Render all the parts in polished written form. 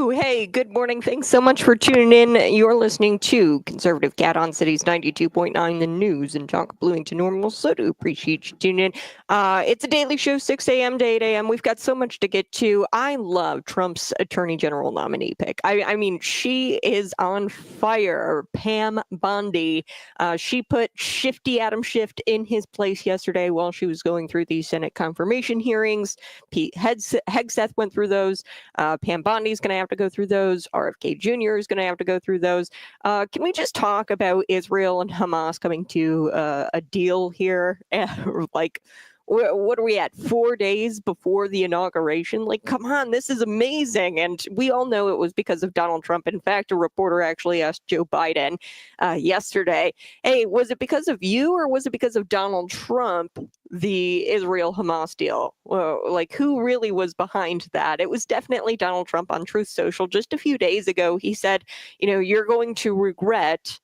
Woohoo! Hey, good morning. Thanks so much for tuning in. You're listening to Conservative Cat on Cities 92.9, the news and talk Bloomington Normal. So do appreciate you tuning in. It's a daily show, 6 a.m. to 8 a.m. We've got so much to get to. I love Trump's attorney general nominee pick. I mean, she is on fire. Pam Bondi. She put shifty Adam Schiff in his place yesterday while she was going through the Senate confirmation hearings. Pete Hegseth went through those. Pam Bondi's going to have to go through those. RFK Jr. is going to have to go through those. Can we just talk about Israel and Hamas coming to a deal here? Like, what are we at? 4 days before the inauguration? Like, come on, this is amazing. And we all know it was because of Donald Trump. In fact, a reporter actually asked Joe Biden yesterday, hey, was it because of you or was it because of Donald Trump, the Israel-Hamas deal? Well, like, who really was behind that? It was definitely Donald Trump on Truth Social. Just a few days ago, he said, you're going to regret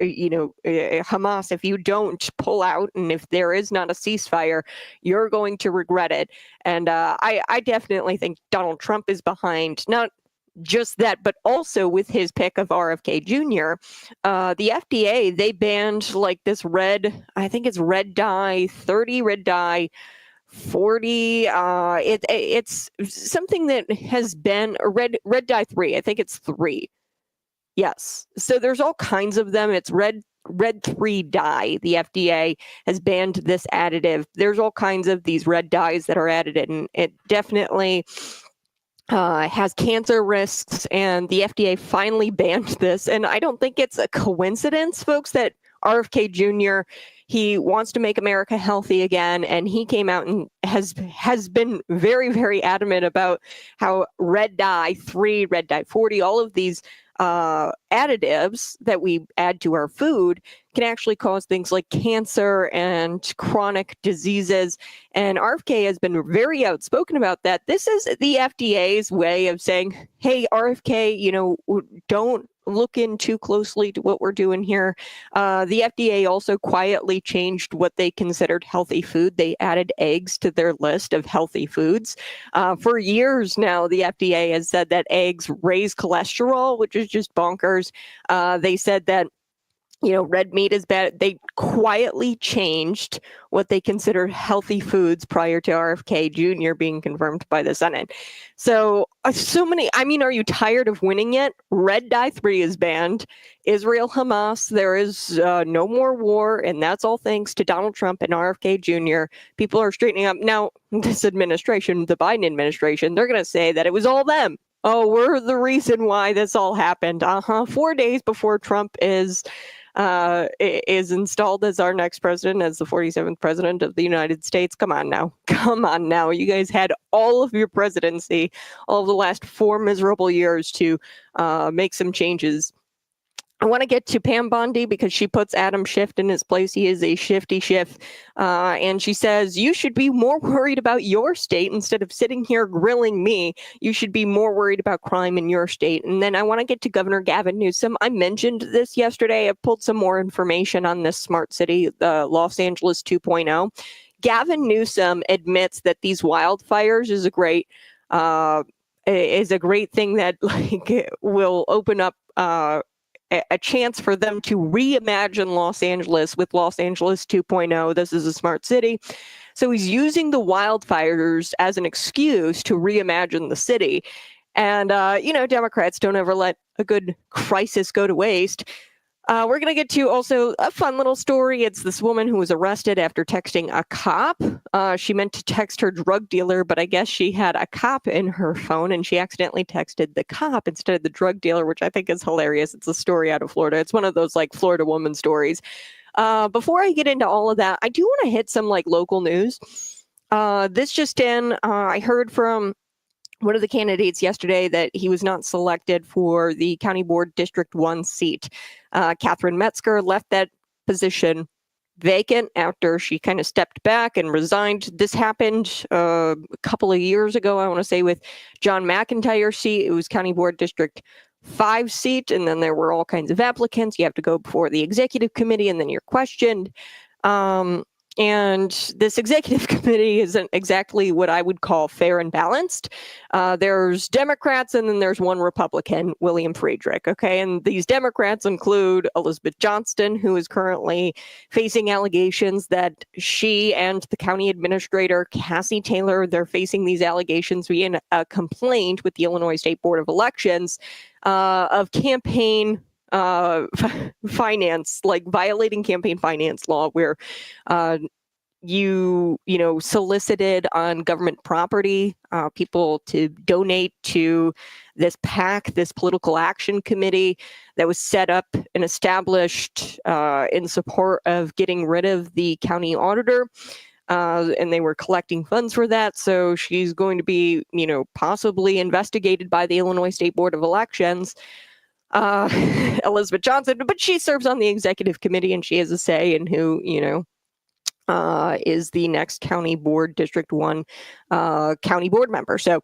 Hamas, if you don't pull out and if there is not a ceasefire, you're going to regret it. And I definitely think Donald Trump is behind not just that, but also with his pick of RFK Jr. The FDA, they banned like this I think it's red dye 30, red dye 40. It's something that has been red dye 3. I think it's 3. Yes. So there's all kinds of them. It's red 3 dye. The FDA has banned this additive. There's all kinds of these red dyes that are added, and it definitely has cancer risks. And the FDA finally banned this. And I don't think it's a coincidence, folks, that RFK Jr., he wants to make America healthy again, and he came out and has been very, very adamant about how red dye 3, red dye 40, all of these additives that we add to our food can actually cause things like cancer and chronic diseases. And RFK has been very outspoken about that. This is the FDA's way of saying, hey, RFK, don't look in too closely to what we're doing here. The FDA also quietly changed what they considered healthy food. They added eggs to their list of healthy foods. For years now, the FDA has said that eggs raise cholesterol, which is just bonkers. They said that red meat is bad. They quietly changed what they considered healthy foods prior to RFK Jr. being confirmed by the Senate. So many, are you tired of winning yet? Red dye 3 is banned. Israel, Hamas, there is no more war. And that's all thanks to Donald Trump and RFK Jr. People are straightening up. Now, this administration, the Biden administration, they're going to say that it was all them. Oh, we're the reason why this all happened. 4 days before Trump is installed as our next president, as the 47th president of the United States. Come on now. You guys had all of your presidency, all of the last 4 miserable years to make some changes. I want to get to Pam Bondi because she puts Adam Schiff in his place. He is a shifty Schiff. And she says, you should be more worried about your state instead of sitting here grilling me. You should be more worried about crime in your state. And then I want to get to Governor Gavin Newsom. I mentioned this yesterday. I pulled some more information on this smart city, the Los Angeles 2.0. Gavin Newsom admits that these wildfires is a great thing that will open up a chance for them to reimagine Los Angeles with Los Angeles 2.0. This is a smart city. So he's using the wildfires as an excuse to reimagine the city. And, Democrats don't ever let a good crisis go to waste. We're going to get to also a fun little story. It's this woman who was arrested after texting a cop. She meant to text her drug dealer, but I guess she had a cop in her phone and she accidentally texted the cop instead of the drug dealer, which I think is hilarious. It's a story out of Florida. It's one of those like Florida woman stories. Before I get into all of that, I do want to hit some like local news. This just in, I heard from one of the candidates yesterday that he was not selected for the County Board District 1 seat. Catherine Metzger left that position vacant after she kind of stepped back and resigned. This happened a couple of years ago, I want to say, with John McIntyre's seat. It was County Board District 5 seat, and then there were all kinds of applicants. You have to go before the executive committee, and then you're questioned. And this executive committee isn't exactly what I would call fair and balanced. There's Democrats and then there's one Republican, William Friedrich. Okay. And these Democrats include Elizabeth Johnston, who is currently facing allegations that she and the county administrator, Cassie Taylor, they're facing these allegations via a complaint with the Illinois State Board of Elections of campaign finance, like violating campaign finance law, where you solicited on government property people to donate to this PAC, this political action committee that was set up and established in support of getting rid of the county auditor. And they were collecting funds for that. So she's going to be, possibly investigated by the Illinois State Board of Elections. Elizabeth Johnson, but she serves on the executive committee and she has a say in who, is the next county board, District 1 county board member. So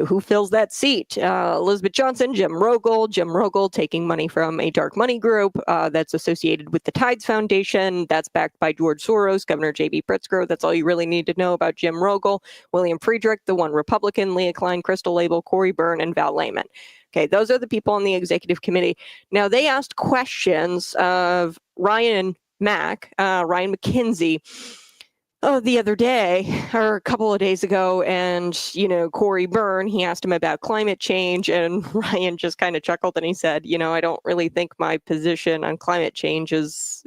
who fills that seat? Elizabeth Johnson, Jim Rogel taking money from a dark money group that's associated with the Tides Foundation. That's backed by George Soros, Governor J.B. Pritzker. That's all you really need to know about Jim Rogel. William Friedrich, the one Republican, Leah Klein, Crystal Label, Corey Byrne, and Val Lehman. Okay, those are the people on the executive committee. Now, they asked questions of Ryan McKenzie the other day or a couple of days ago, and Corey Byrne, he asked him about climate change, and Ryan just kind of chuckled and he said, I don't really think my position on climate change is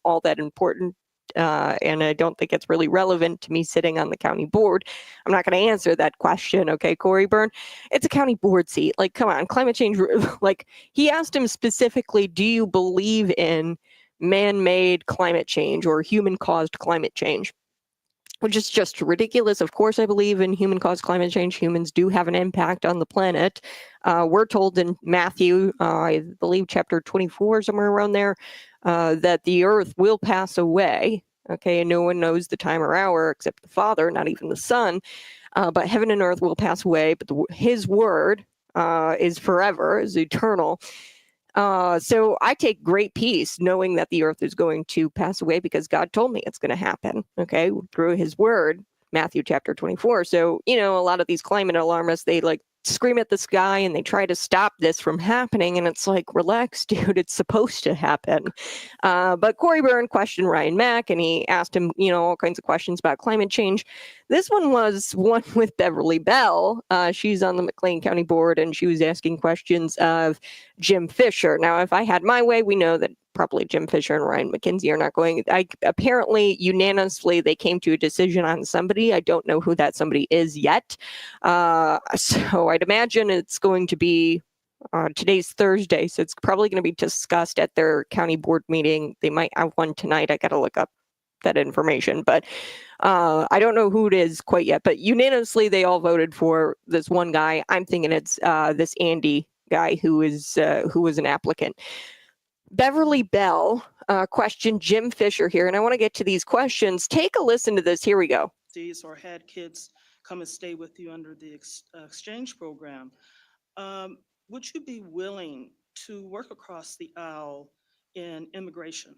all that important, and I don't think it's really relevant to me sitting on the county board. I'm not going to answer that question, okay, Corey Byrne? It's a county board seat. Like, come on, climate change. Like, he asked him specifically, do you believe in man-made climate change or human-caused climate change? Which is just ridiculous. Of course, I believe in human-caused climate change. Humans do have an impact on the planet. We're told in Matthew, I believe chapter 24, somewhere around there, that the earth will pass away. Okay, and no one knows the time or hour except the Father, not even the Son. But heaven and earth will pass away, but his word is forever, is eternal. So I take great peace knowing that the earth is going to pass away because God told me it's going to happen, okay, through his word, Matthew chapter 24. So, a lot of these climate alarmists, they scream at the sky and they try to stop this from happening. And it's like, relax, dude, it's supposed to happen. But Corey Byrne questioned Ryan Mack and he asked him, all kinds of questions about climate change. This one was one with Beverly Bell. She's on the McLean County Board and she was asking questions of Jim Fisher. Now, if I had my way, we know that probably Jim Fisher and Ryan McKenzie are not going. Apparently, unanimously, they came to a decision on somebody. I don't know who that somebody is yet. So I'd imagine it's going to be today's Thursday. So it's probably going to be discussed at their county board meeting. They might have one tonight. I got to look up that information, but I don't know who it is quite yet. But unanimously, they all voted for this one guy. I'm thinking it's this Andy guy who was an applicant. Beverly Bell questioned Jim Fisher here, and I want to get to these questions. Take a listen to this. Here we go. Or had kids come and stay with you under the exchange program. Would you be willing to work across the aisle in immigration?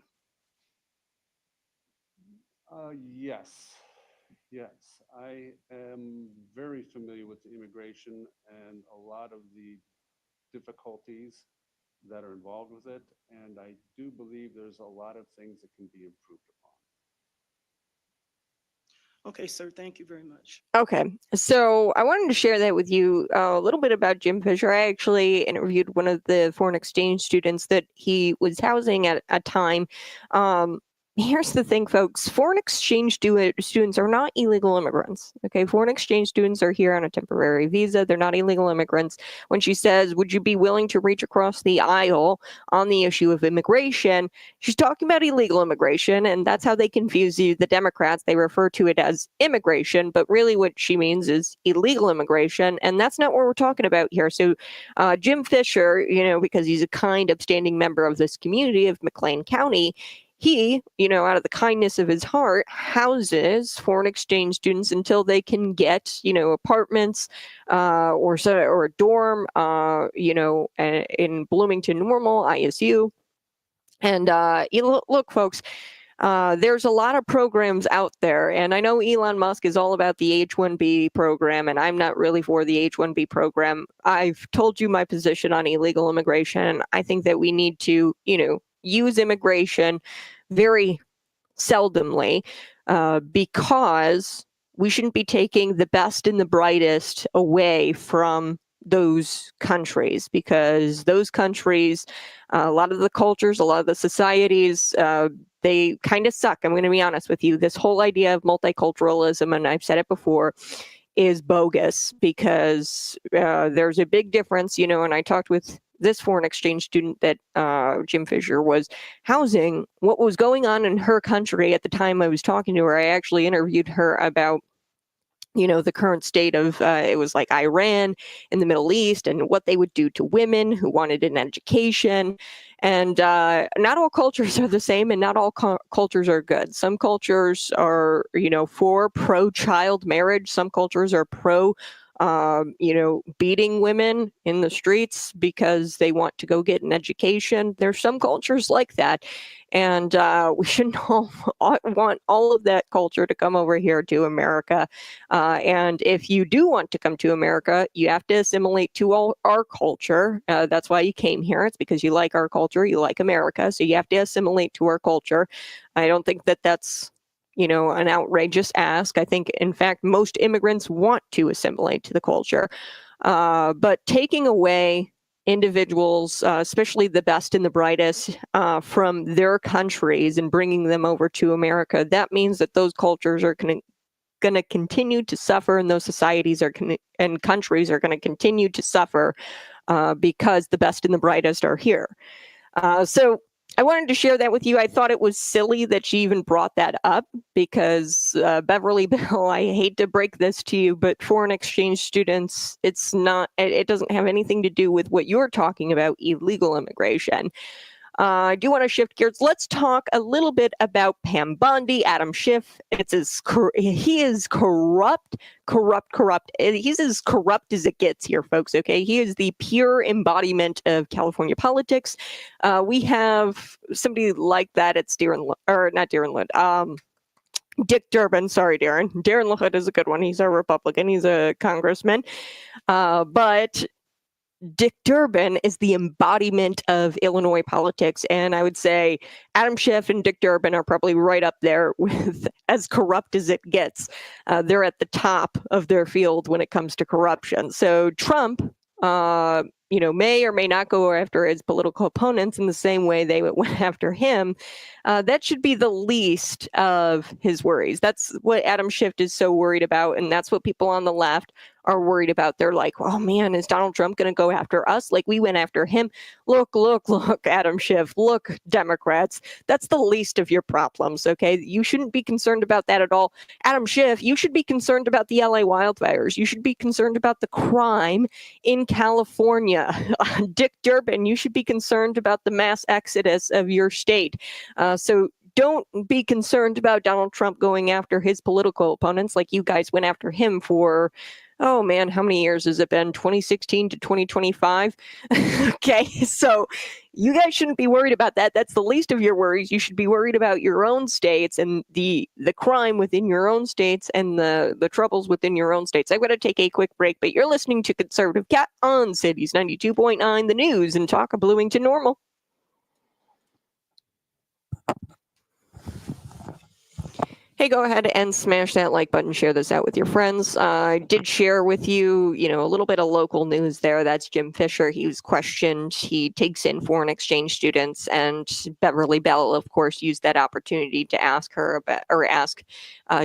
Yes. I am very familiar with the immigration and a lot of the difficulties that are involved with it, and I do believe there's a lot of things that can be improved upon. Okay, sir, thank you very much. Okay, so I wanted to share that with you a little bit about Jim Fisher. I actually interviewed one of the foreign exchange students that he was housing at a time. Here's the thing, folks. Foreign exchange students are not illegal immigrants. Okay, foreign exchange students are here on a temporary visa. They're not illegal immigrants. When she says, would you be willing to reach across the aisle on the issue of immigration, she's talking about illegal immigration, and that's how they confuse you. The Democrats, they refer to it as immigration, but really what she means is illegal immigration, and that's not what we're talking about here. So Jim Fisher, because he's a kind, upstanding member of this community of McLean County, he, out of the kindness of his heart, houses foreign exchange students until they can get, apartments or a dorm, in Bloomington Normal, ISU. And look, folks, there's a lot of programs out there, and I know Elon Musk is all about the H-1B program, and I'm not really for the H-1B program. I've told you my position on illegal immigration. I think that we need to, use immigration very seldomly, because we shouldn't be taking the best and the brightest away from those countries, because those countries, a lot of the cultures, a lot of the societies, they kind of suck. I'm going to be honest with you. This whole idea of multiculturalism, and I've said it before, is bogus, because there's a big difference, and I talked with this foreign exchange student that Jim Fisher was housing, what was going on in her country at the time I was talking to her. I actually interviewed her about the current state of, it was like Iran in the Middle East, and what they would do to women who wanted an education. And not all cultures are the same, and not all cultures are good. Some cultures are, for pro-child marriage. Some cultures are pro, beating women in the streets because they want to go get an education. There's some cultures like that. And we shouldn't want all of that culture to come over here to America. And if you do want to come to America, you have to assimilate to our culture. That's why you came here. It's because you like our culture, you like America. So you have to assimilate to our culture. I don't think that that's an outrageous ask. I think, in fact, most immigrants want to assimilate to the culture. But taking away individuals, especially the best and the brightest, from their countries and bringing them over to America, that means that those cultures are going to continue to suffer, and those societies and countries are going to continue to suffer because the best and the brightest are here. So I wanted to share that with you. I thought it was silly that she even brought that up, because Beverly Bill, I hate to break this to you, but foreign exchange students, it doesn't have anything to do with what you're talking about, illegal immigration. I do want to shift gears. Let's talk a little bit about Pam Bondi, Adam Schiff. He is corrupt. He's as corrupt as it gets here, folks. Okay, he is the pure embodiment of California politics. We have somebody like that at Dick Durbin. Sorry, Darren. Darren LaHood is a good one. He's a Republican. He's a congressman. But Dick Durbin is the embodiment of Illinois politics, and I would say Adam Schiff and Dick Durbin are probably right up there with as corrupt as it gets. They're at the top of their field when it comes to corruption. So Trump, may or may not go after his political opponents in the same way they went after him. That should be the least of his worries. That's what Adam Schiff is so worried about, and that's what people on the left are worried about. They're like, oh man, is Donald Trump going to go after us like we went after him? Look, Adam Schiff, look, Democrats, that's the least of your problems, okay? You shouldn't be concerned about that at all. Adam Schiff, you should be concerned about the LA wildfires. You should be concerned about the crime in California. Dick Durbin, you should be concerned about the mass exodus of your state. So don't be concerned about Donald Trump going after his political opponents like you guys went after him for, oh man, how many years has it been? 2016 to 2025? Okay, so you guys shouldn't be worried about that. That's the least of your worries. You should be worried about your own states and the crime within your own states and the troubles within your own states. I'm going to take a quick break, but you're listening to Conservative Cat on Cities 92.9 The News and Talk of Bloomington Normal. Hey, go ahead and smash that like button, share this out with your friends. I did share with you, a little bit of local news there. That's Jim Fisher. He was questioned. He takes in foreign exchange students, and Beverly Bell, of course, used that opportunity to ask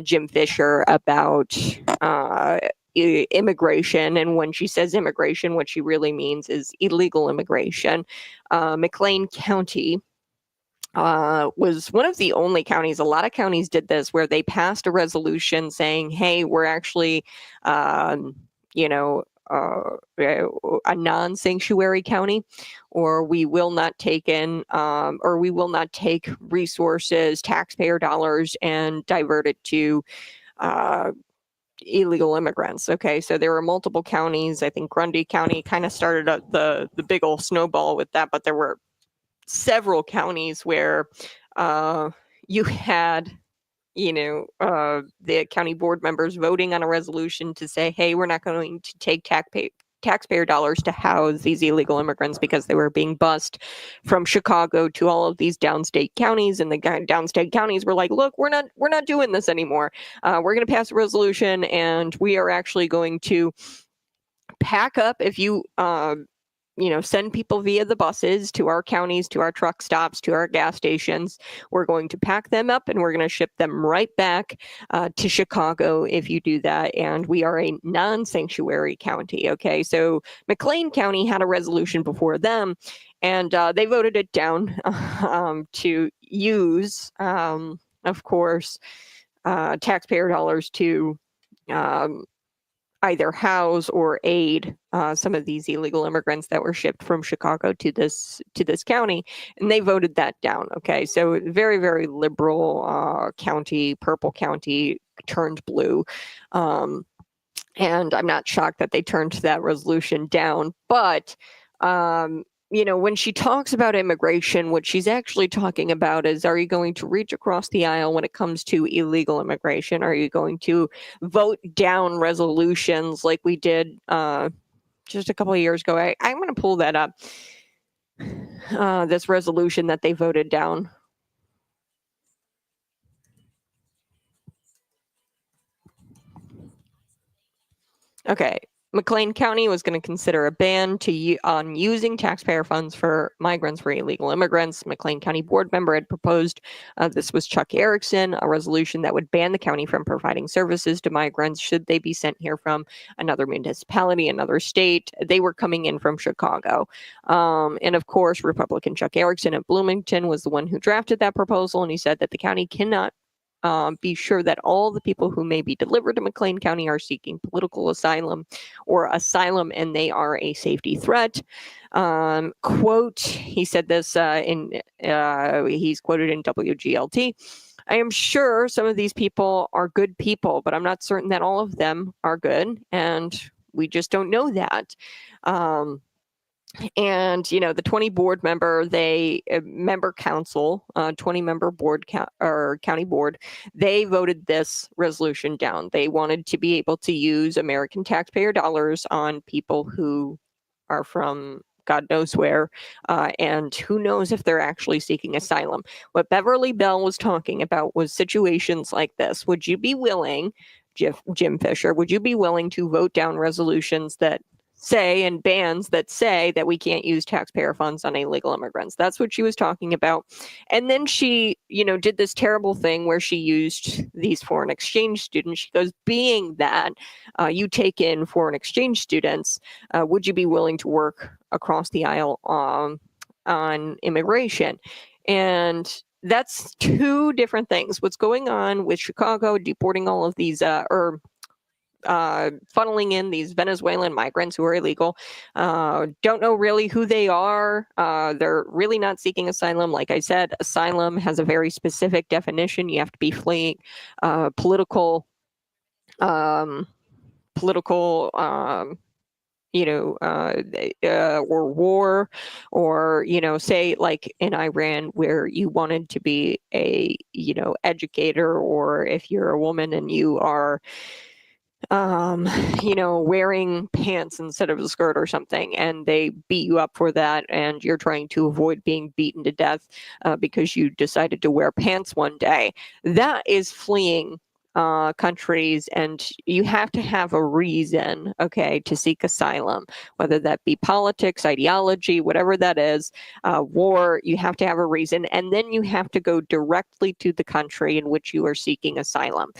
Jim Fisher about immigration. And when she says immigration, what she really means is illegal immigration. McLean County was one of the only counties, a lot of counties did this, where they passed a resolution saying, hey, we're actually, a non-sanctuary county, or we will not take in, or we will not take resources, taxpayer dollars, and divert it to illegal immigrants. Okay, so there were multiple counties. I think Grundy County kind of started up the big old snowball with that, but there were several counties where you had, the county board members voting on a resolution to say, hey, we're not going to take taxpayer dollars to house these illegal immigrants because they were being bused from Chicago to all of these downstate counties, and the downstate counties were like, look, we're not doing this anymore. We're going to pass a resolution, and we are actually going to pack up. If you send people via the buses to our counties, to our truck stops, to our gas stations, we're going to pack them up and we're going to ship them right back to Chicago if you do that. And we are a non-sanctuary county. Okay, so McLean County had a resolution before them, and they voted it down to use, of course, taxpayer dollars to either house or aid some of these illegal immigrants that were shipped from Chicago to this county, and they voted that down. Okay, so very, very liberal county, purple county, turned blue, and I'm not shocked that they turned that resolution down. But when she talks about immigration, what she's actually talking about is, are you going to reach across the aisle when it comes to illegal immigration? Are you going to vote down resolutions like we did just a couple of years ago? I'm going to pull that up, this resolution that they voted down. Okay. McLean County was going to consider a ban on using taxpayer funds for migrants for illegal immigrants. McLean County board member had proposed, this was Chuck Erickson, a resolution that would ban the county from providing services to migrants should they be sent here from another municipality, another state. They were coming in from Chicago. And of course, Republican Chuck Erickson of Bloomington was the one who drafted that proposal, and he said that the county cannot be sure that all the people who may be delivered to McLean County are seeking political asylum and they are a safety threat. Quote, he said this he's quoted in WGLT. I am sure some of these people are good people, but I'm not certain that all of them are good, and we just don't know that. And the 20 board member, member council, 20 member board or county board, they voted this resolution down. They wanted to be able to use American taxpayer dollars on people who are from God knows where, and who knows if they're actually seeking asylum. What Beverly Bell was talking about was situations like this. Would you be willing, Jim Fisher, would you be willing to vote down resolutions that say, and bans that say, that we can't use taxpayer funds on illegal immigrants? That's what she was talking about. And then she, did this terrible thing where she used these foreign exchange students. She goes, being that you take in foreign exchange students, would you be willing to work across the aisle on immigration? And that's two different things. What's going on with Chicago deporting all of these, funneling in these Venezuelan migrants who are illegal. Don't know really who they are. They're really not seeking asylum. Like I said, asylum has a very specific definition. You have to be fleeing political or war, or say like in Iran, where you wanted to be a educator, or if you're a woman and you are wearing pants instead of a skirt or something, and they beat you up for that, and you're trying to avoid being beaten to death because you decided to wear pants one day. That is fleeing countries, and you have to have a reason, okay, to seek asylum, whether that be politics, ideology, whatever that is, war. You have to have a reason, and then you have to go directly to the country in which you are seeking asylum.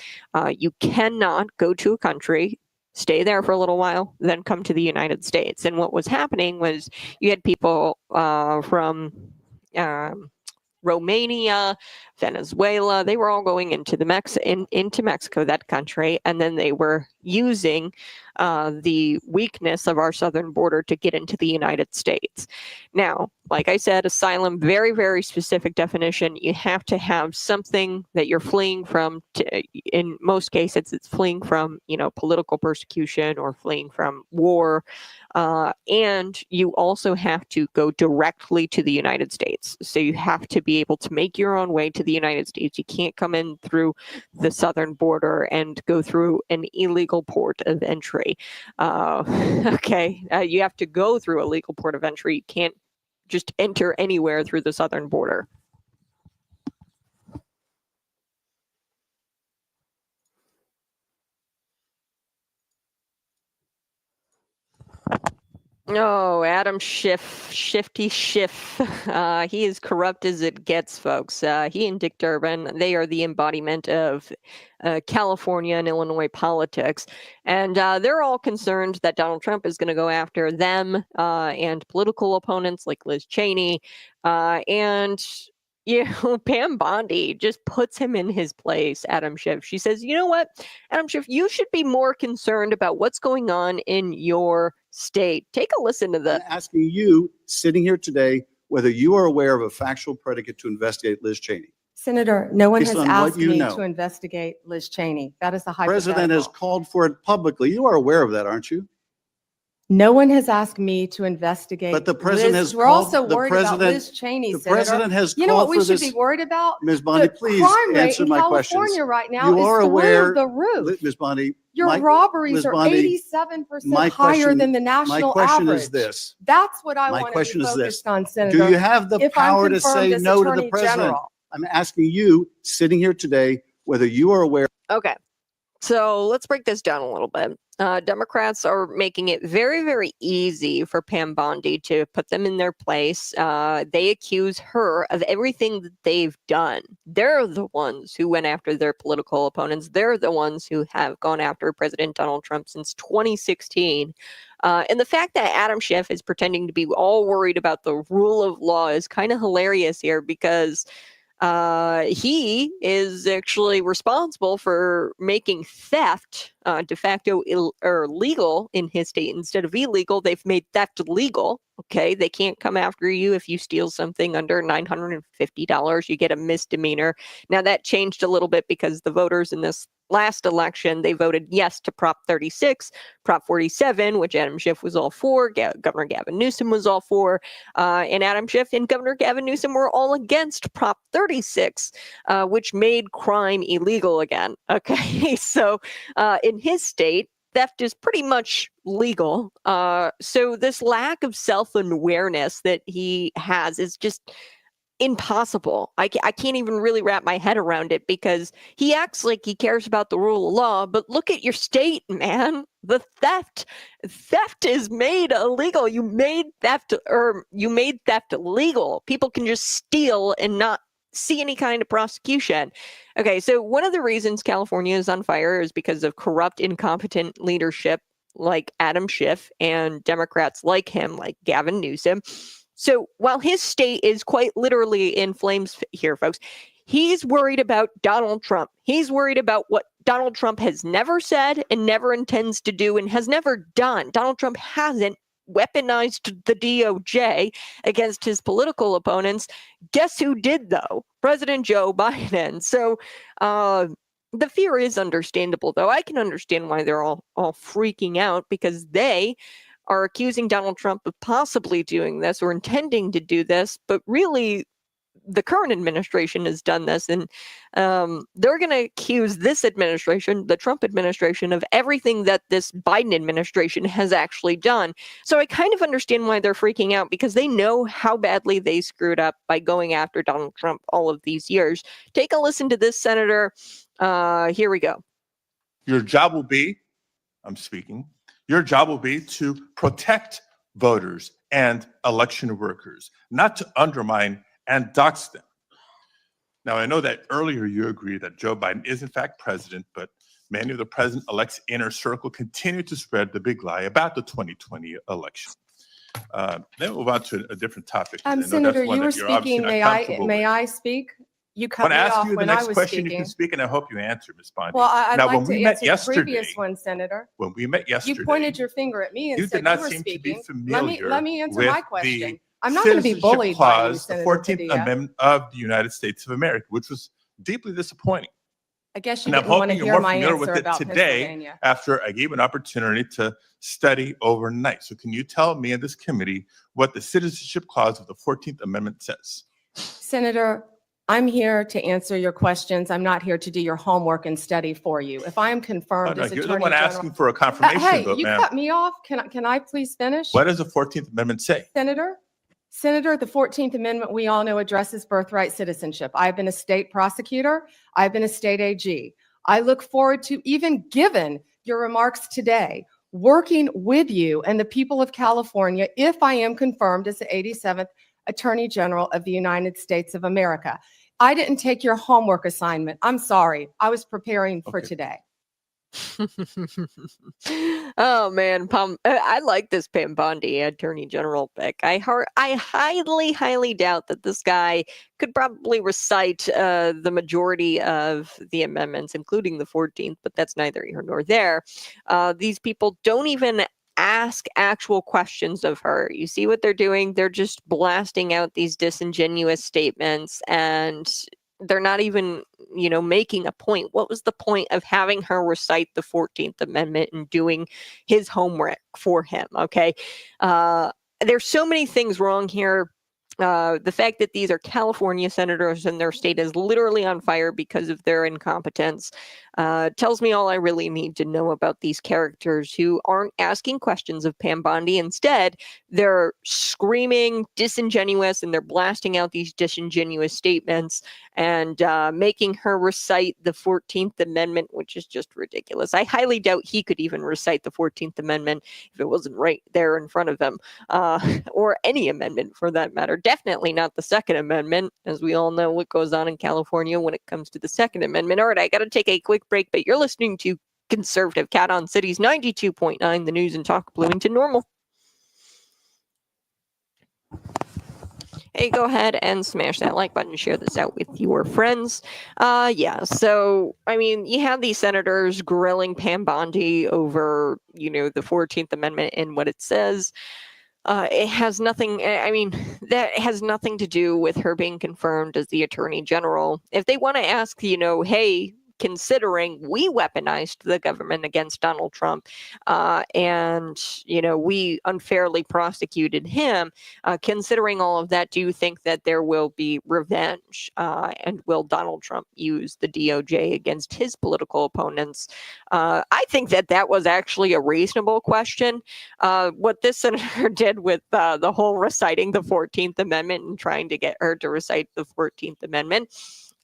You cannot go to a country, stay there for a little while, then come to the United States. And what was happening was you had people from Romania, Venezuela, they were all going into Mexico, that country, and then they were using the weakness of our southern border to get into the United States. Now, like I said, asylum, very, very specific definition. You have to have something that you're fleeing from. In most cases, it's fleeing from, political persecution or fleeing from war. And you also have to go directly to the United States. So you have to be able to make your own way to the United States. You can't come in through the southern border and go through an illegal port of entry. You have to go through a legal port of entry. You can't just enter anywhere through the southern border. Oh, Adam Schiff, Shifty Schiff. He is corrupt as it gets, folks. He and Dick Durbin, they are the embodiment of California and Illinois politics. And they're all concerned that Donald Trump is going to go after them and political opponents like Liz Cheney. And Pam Bondi just puts him in his place, Adam Schiff. She says, you know what, Adam Schiff, you should be more concerned about what's going on in your state. Take a listen to this. I'm asking you, sitting here today, whether you are aware of a factual predicate to investigate Liz Cheney. Senator, no one has Based on asked what you me know. to investigate Liz Cheney. That is a The hypothetical. president has called for it publicly. You are aware of that, aren't you? No one has asked me to investigate. But the president Liz. has We're called- also the worried about president- Liz Cheney, The Senator. president has You know what called we for should this. be worried about? Ms. Bondi, The please crime rate answer in my questions. California right now You are is aware, through the roof. Ms. Bondi, Your my- robberies Ms. are Bondi, 87% my higher question- than the my national question average. is this. That's what I My want to question be is this. focused on, Senator. Do you have the if I'm power to say confirmed as no to the Attorney president? General. I'm asking you, sitting here today, whether you are aware. Okay. So let's break this down a little bit. Democrats are making it very, very easy for Pam Bondi to put them in their place. They accuse her of everything that they've done. They're the ones who went after their political opponents. They're the ones who have gone after President Donald Trump since 2016. And the fact that Adam Schiff is pretending to be all worried about the rule of law is kind of hilarious here because he is actually responsible for making theft de facto legal in his state. Instead of illegal, they've made theft legal. Okay, they can't come after you if you steal something under $950. You get a misdemeanor. Now that changed a little bit because the voters in this last election, they voted yes to Prop 36, Prop 47, which Adam Schiff was all for, Governor Gavin Newsom was all for, and Adam Schiff and Governor Gavin Newsom were all against Prop 36, which made crime illegal again. Okay, so in his state, theft is pretty much legal. So this lack of self-awareness that he has is just impossible. I can't even really wrap my head around it because he acts like he cares about the rule of law, but look at your state, man. The theft is made illegal. You made theft legal. People can just steal and not see any kind of prosecution. Okay, so one of the reasons California is on fire is because of corrupt, incompetent leadership like Adam Schiff and Democrats like him, like Gavin Newsom. So while his state is quite literally in flames here, folks, he's worried about Donald Trump. He's worried about what Donald Trump has never said and never intends to do and has never done. Donald Trump hasn't weaponized the DOJ against his political opponents. Guess who did, though? President Joe Biden. So the fear is understandable, though. I can understand why they're all freaking out because they are accusing Donald Trump of possibly doing this or intending to do this, but really the current administration has done this, and they're going to accuse this administration, the Trump administration, of everything that this Biden administration has actually done. So I kind of understand why they're freaking out because they know how badly they screwed up by going after Donald Trump all of these years. Take a listen to this, Senator. Here we go. Your job will be, I'm speaking, your job will be to protect voters and election workers, not to undermine and dox them. Now, I know that earlier you agreed that Joe Biden is in fact president, but many of the president-elect's inner circle continue to spread the big lie about the 2020 election. Then we'll move on to a different topic. Senator, you were speaking. May I speak? You cut When me I ask off you the when I next was question, you speaking. can speak, and I hope you answer, Ms. Bondi. Well, I'd Now, like when to we met answer the yesterday, previous one, Senator. when we met You yesterday, pointed your finger at me and you said did you not were seem to be speaking. familiar Let me answer with my the question. I'm not going to be Citizenship bullied by you, Clause, the Senator 14th Padilla. Amendment of the United States of America, which was deeply disappointing. I guess you And I'm didn't want to hoping you're hear more my familiar answer with it about today Pennsylvania. after I gave an opportunity to study overnight. So can you tell me and this committee what the Citizenship Clause of the 14th Amendment says? Senator, I'm here to answer your questions. I'm not here to do your homework and study for you. If I am Oh, confirmed no, as you're the Attorney one General. asking for a confirmation Hey, vote, you ma'am. cut me off. Can I please finish? What does the 14th Amendment say? Senator, the 14th Amendment, we all know, addresses birthright citizenship. I've been a state prosecutor. I've been a state AG. I look forward to, even given your remarks today, working with you and the people of California if I am confirmed as the 87th Attorney General of the United States of America. I didn't take your homework assignment. I'm sorry. I was preparing for Okay. today. Oh man, I like this Pam Bondi Attorney General pick. I highly doubt that this guy could probably recite the majority of the amendments, including the 14th, but that's neither here nor there. These people don't even ask actual questions of her. You see what they're doing? They're just blasting out these disingenuous statements, and they're not even, making a point. What was the point of having her recite the 14th Amendment and doing his homework for him? Okay. There's so many things wrong here. The fact that these are California senators and their state is literally on fire because of their incompetence tells me all I really need to know about these characters who aren't asking questions of Pam Bondi. Instead, they're screaming disingenuous and they're blasting out these disingenuous statements and making her recite the 14th Amendment, which is just ridiculous. I highly doubt he could even recite the 14th Amendment if it wasn't right there in front of him, or any amendment for that matter. Definitely not the Second Amendment, as we all know what goes on in California when it comes to the Second Amendment. All right, I got to take a quick break, but you're listening to Conservative Cat on Cities 92.9, the news and talk Bloomington Normal. Hey, go ahead and smash that like button, share this out with your friends. So, you have these senators grilling Pam Bondi over, the 14th Amendment and what it says. It has nothing, that has nothing to do with her being confirmed as the Attorney General. If they want to ask, hey, considering we weaponized the government against Donald Trump, and we unfairly prosecuted him, considering all of that, do you think that there will be revenge, and will Donald Trump use the DOJ against his political opponents? I think that was actually a reasonable question. What this senator did with the whole reciting the 14th Amendment and trying to get her to recite the 14th Amendment,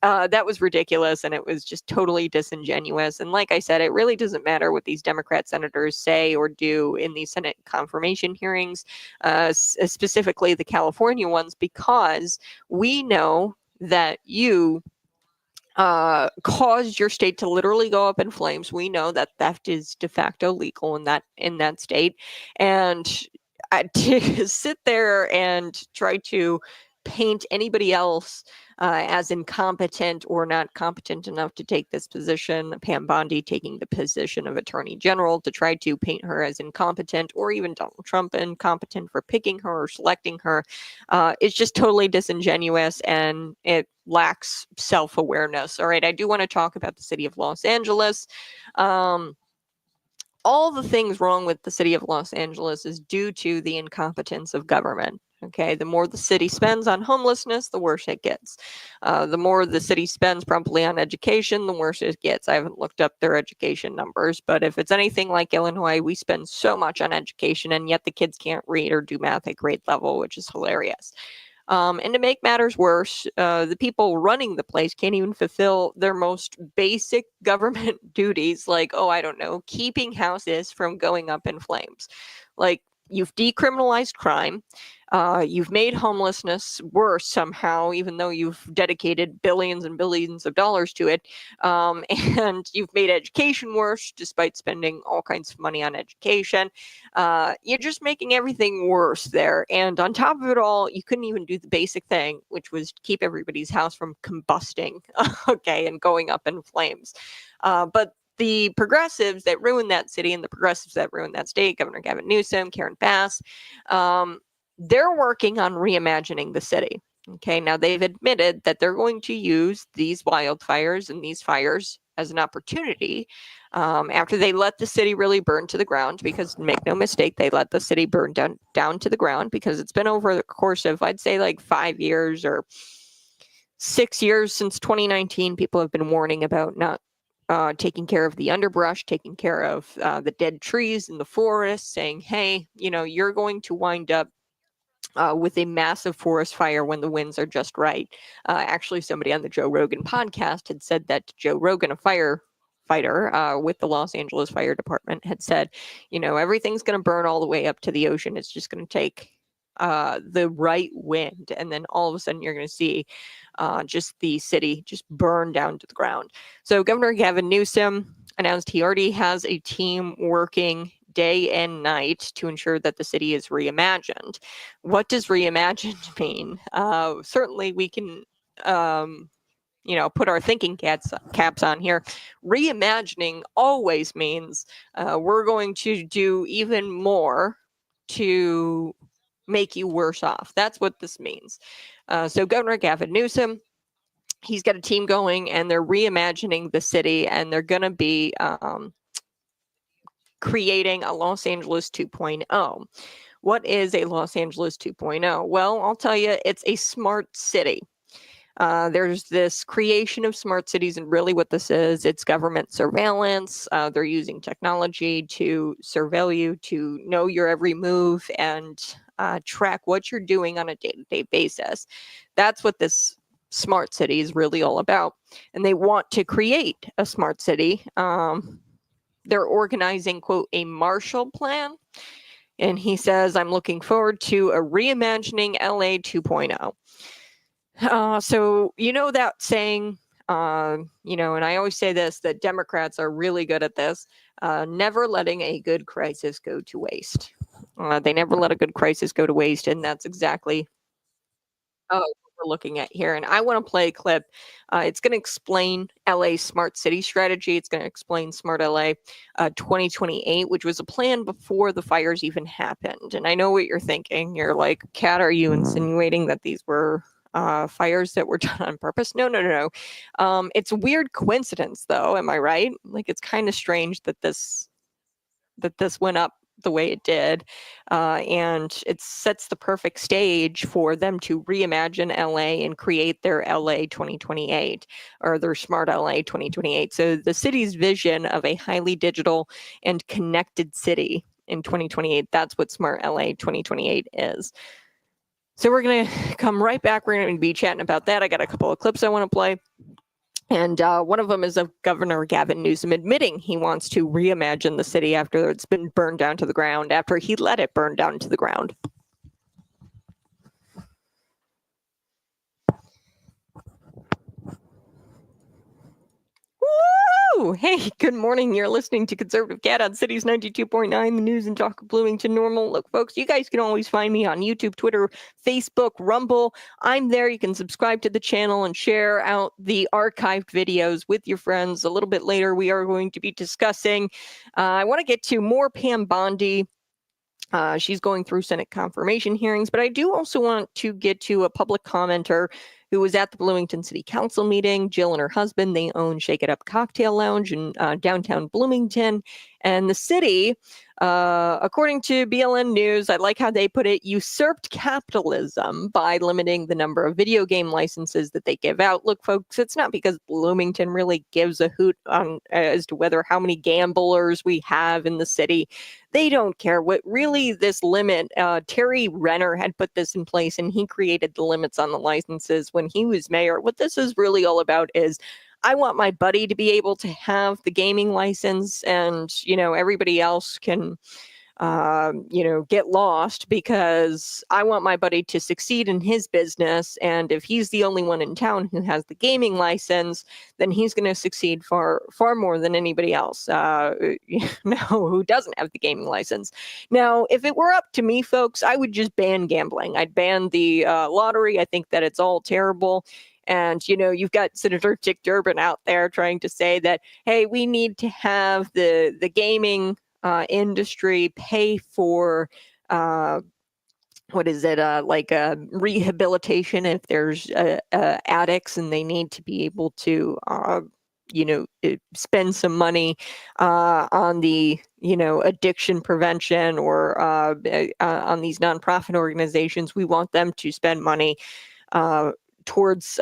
that was ridiculous, and it was just totally disingenuous. And like I said, it really doesn't matter what these Democrat senators say or do in these Senate confirmation hearings, specifically the California ones, because we know that you caused your state to literally go up in flames. We know that theft is de facto legal in that state, and to sit there and try to paint anybody else as incompetent or not competent enough to take this position, Pam Bondi taking the position of Attorney General, to try to paint her as incompetent, or even Donald Trump incompetent for picking her or selecting her, is just totally disingenuous, and it lacks self-awareness. All right, I do want to talk about the city of Los Angeles. All the things wrong with the city of Los Angeles is due to the incompetence of government. Okay, the more the city spends on homelessness, the worse it gets. The more the city spends probably on education, the worse it gets. I haven't looked up their education numbers, but if it's anything like Illinois, we spend so much on education, and yet the kids can't read or do math at grade level, which is hilarious. And to make matters worse, the people running the place can't even fulfill their most basic government duties, like, keeping houses from going up in flames. Like, you've decriminalized crime. You've made homelessness worse somehow, even though you've dedicated billions and billions of dollars to it. And you've made education worse, despite spending all kinds of money on education. You're just making everything worse there. And on top of it all, you couldn't even do the basic thing, which was keep everybody's house from combusting, okay, and going up in flames. But the progressives that ruined that city and the progressives that ruined that state, Governor Gavin Newsom, Karen Bass, they're working on reimagining the city. Okay, now they've admitted that they're going to use these wildfires and these fires as an opportunity after they let the city really burn to the ground, because make no mistake, they let the city burn down to the ground, because it's been over the course of, I'd say, like 5 years or 6 years since 2019. People have been warning about not taking care of the underbrush, taking care of the dead trees in the forest, saying, hey, you're going to wind up with a massive forest fire when the winds are just right. Actually, somebody on the Joe Rogan podcast had said that Joe Rogan, a firefighter with the Los Angeles Fire Department, had said, everything's going to burn all the way up to the ocean. It's just going to take the right wind. And then all of a sudden you're going to see just the city just burn down to the ground. So Governor Gavin Newsom announced he already has a team working day and night to ensure that the city is reimagined. What does reimagined mean? Certainly we can, put our thinking caps on here. Reimagining always means we're going to do even more to make you worse off. That's what this means. So Governor Gavin Newsom, he's got a team going, and they're reimagining the city, and they're going to be creating a Los Angeles 2.0. What is a Los Angeles 2.0? Well, I'll tell you, it's a smart city. There's this creation of smart cities, and really what this is, it's government surveillance. They're using technology to surveil you, to know your every move, and track what you're doing on a day-to-day basis. That's what this smart city is really all about. And they want to create a smart city. They're organizing, quote, a Marshall Plan. And he says, I'm looking forward to a reimagining LA 2.0. So, that saying, and I always say this, that Democrats are really good at this, never letting a good crisis go to waste. They never let a good crisis go to waste. And that's exactly what we're looking at here. And I want to play a clip. It's going to explain LA's smart city strategy. It's going to explain Smart LA 2028, which was a plan before the fires even happened. And I know what you're thinking. You're like, Kat, are you insinuating that these were fires that were done on purpose? No. It's a weird coincidence, though. Am I right? Like, it's kind of strange that this went up the way it did, and it sets the perfect stage for them to reimagine LA and create their LA 2028, or their Smart LA 2028. So the city's vision of a highly digital and connected city in 2028, that's what Smart LA 2028 is. So we're going to come right back. We're going to be chatting about that. I got a couple of clips I want to play. And one of them is of Governor Gavin Newsom admitting he wants to reimagine the city after it's been burned down to the ground, after he let it burn down to the ground. Woo! Hey, good morning. You're listening to Conservative Cat on Cities 92.9, the news and talk of Bloomington Normal. Look, folks, you guys can always find me on YouTube, Twitter, Facebook, Rumble. I'm there. You can subscribe to the channel and share out the archived videos with your friends. A little bit later, we are going to be discussing, I want to get to more Pam Bondi. She's going through Senate confirmation hearings, but I do also want to get to a public commenter who was at the Bloomington City Council meeting. Jill and her husband, they own Shake It Up Cocktail Lounge in downtown Bloomington. And the city, according to BLN News, I like how they put it, usurped capitalism by limiting the number of video game licenses that they give out. Look, folks, it's not because Bloomington really gives a hoot on as to how many gamblers we have in the city. They don't care. What really this limit, Terry Renner had put this in place, and he created the limits on the licenses when he was mayor. What this is really all about is, I want my buddy to be able to have the gaming license, and everybody else can get lost because I want my buddy to succeed in his business. And if he's the only one in town who has the gaming license, then he's going to succeed far more than anybody else, who doesn't have the gaming license. Now, if it were up to me, folks, I would just ban gambling. I'd ban the lottery. I think that it's all terrible. And, you've got Senator Dick Durbin out there trying to say that, hey, we need to have the gaming industry pay for rehabilitation if there's addicts and they need to be able to spend some money on the addiction prevention or on these nonprofit organizations. We want them to spend money towards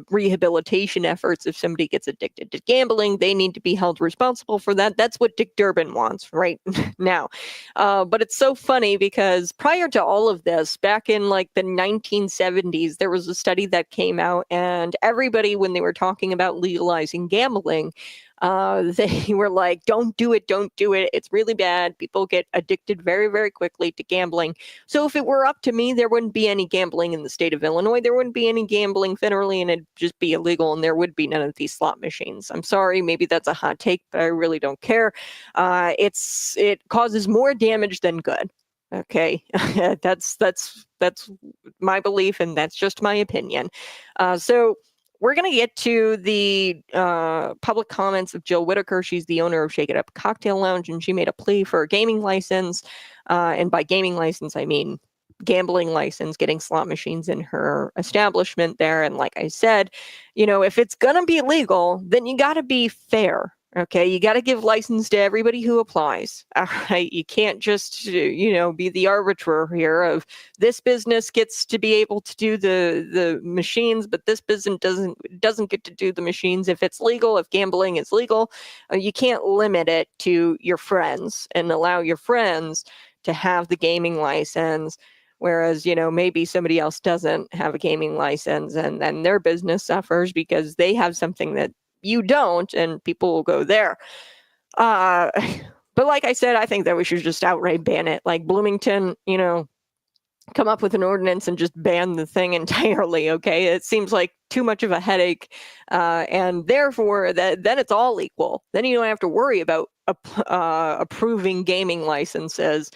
rehabilitation efforts. If somebody gets addicted to gambling, they need to be held responsible for that. That's what Dick Durbin wants right now. But it's so funny because prior to all of this, back in like the 1970s, there was a study that came out, and everybody, when they were talking about legalizing gambling, they were like, don't do it. It's really bad. People get addicted very, very quickly to gambling. So if it were up to me, there wouldn't be any gambling in the state of Illinois. There wouldn't be any gambling federally, and it'd just be illegal, and there would be none of these slot machines. I'm sorry, maybe that's a hot take, but I really don't care. It causes more damage than good. Okay, that's my belief, and that's just my opinion. So we're going to get to the public comments of Jill Whitaker. She's the owner of Shake It Up Cocktail Lounge, and she made a plea for a gaming license. And by gaming license, I mean gambling license, getting slot machines in her establishment there. And like I said, if it's going to be legal, then you got to be fair. Okay, you got to give license to everybody who applies. All right, you can't just, be the arbiter here of this business gets to be able to do the machines, but this business doesn't get to do the machines. If it's legal, if gambling is legal, you can't limit it to your friends and allow your friends to have the gaming license. Whereas, maybe somebody else doesn't have a gaming license and then their business suffers because they have something that you don't, and people will go there. But like I said, I think that we should just outright ban it. Like Bloomington, come up with an ordinance and just ban the thing entirely. Okay, it seems like too much of a headache, and therefore then it's all equal. Then you don't have to worry about approving gaming licenses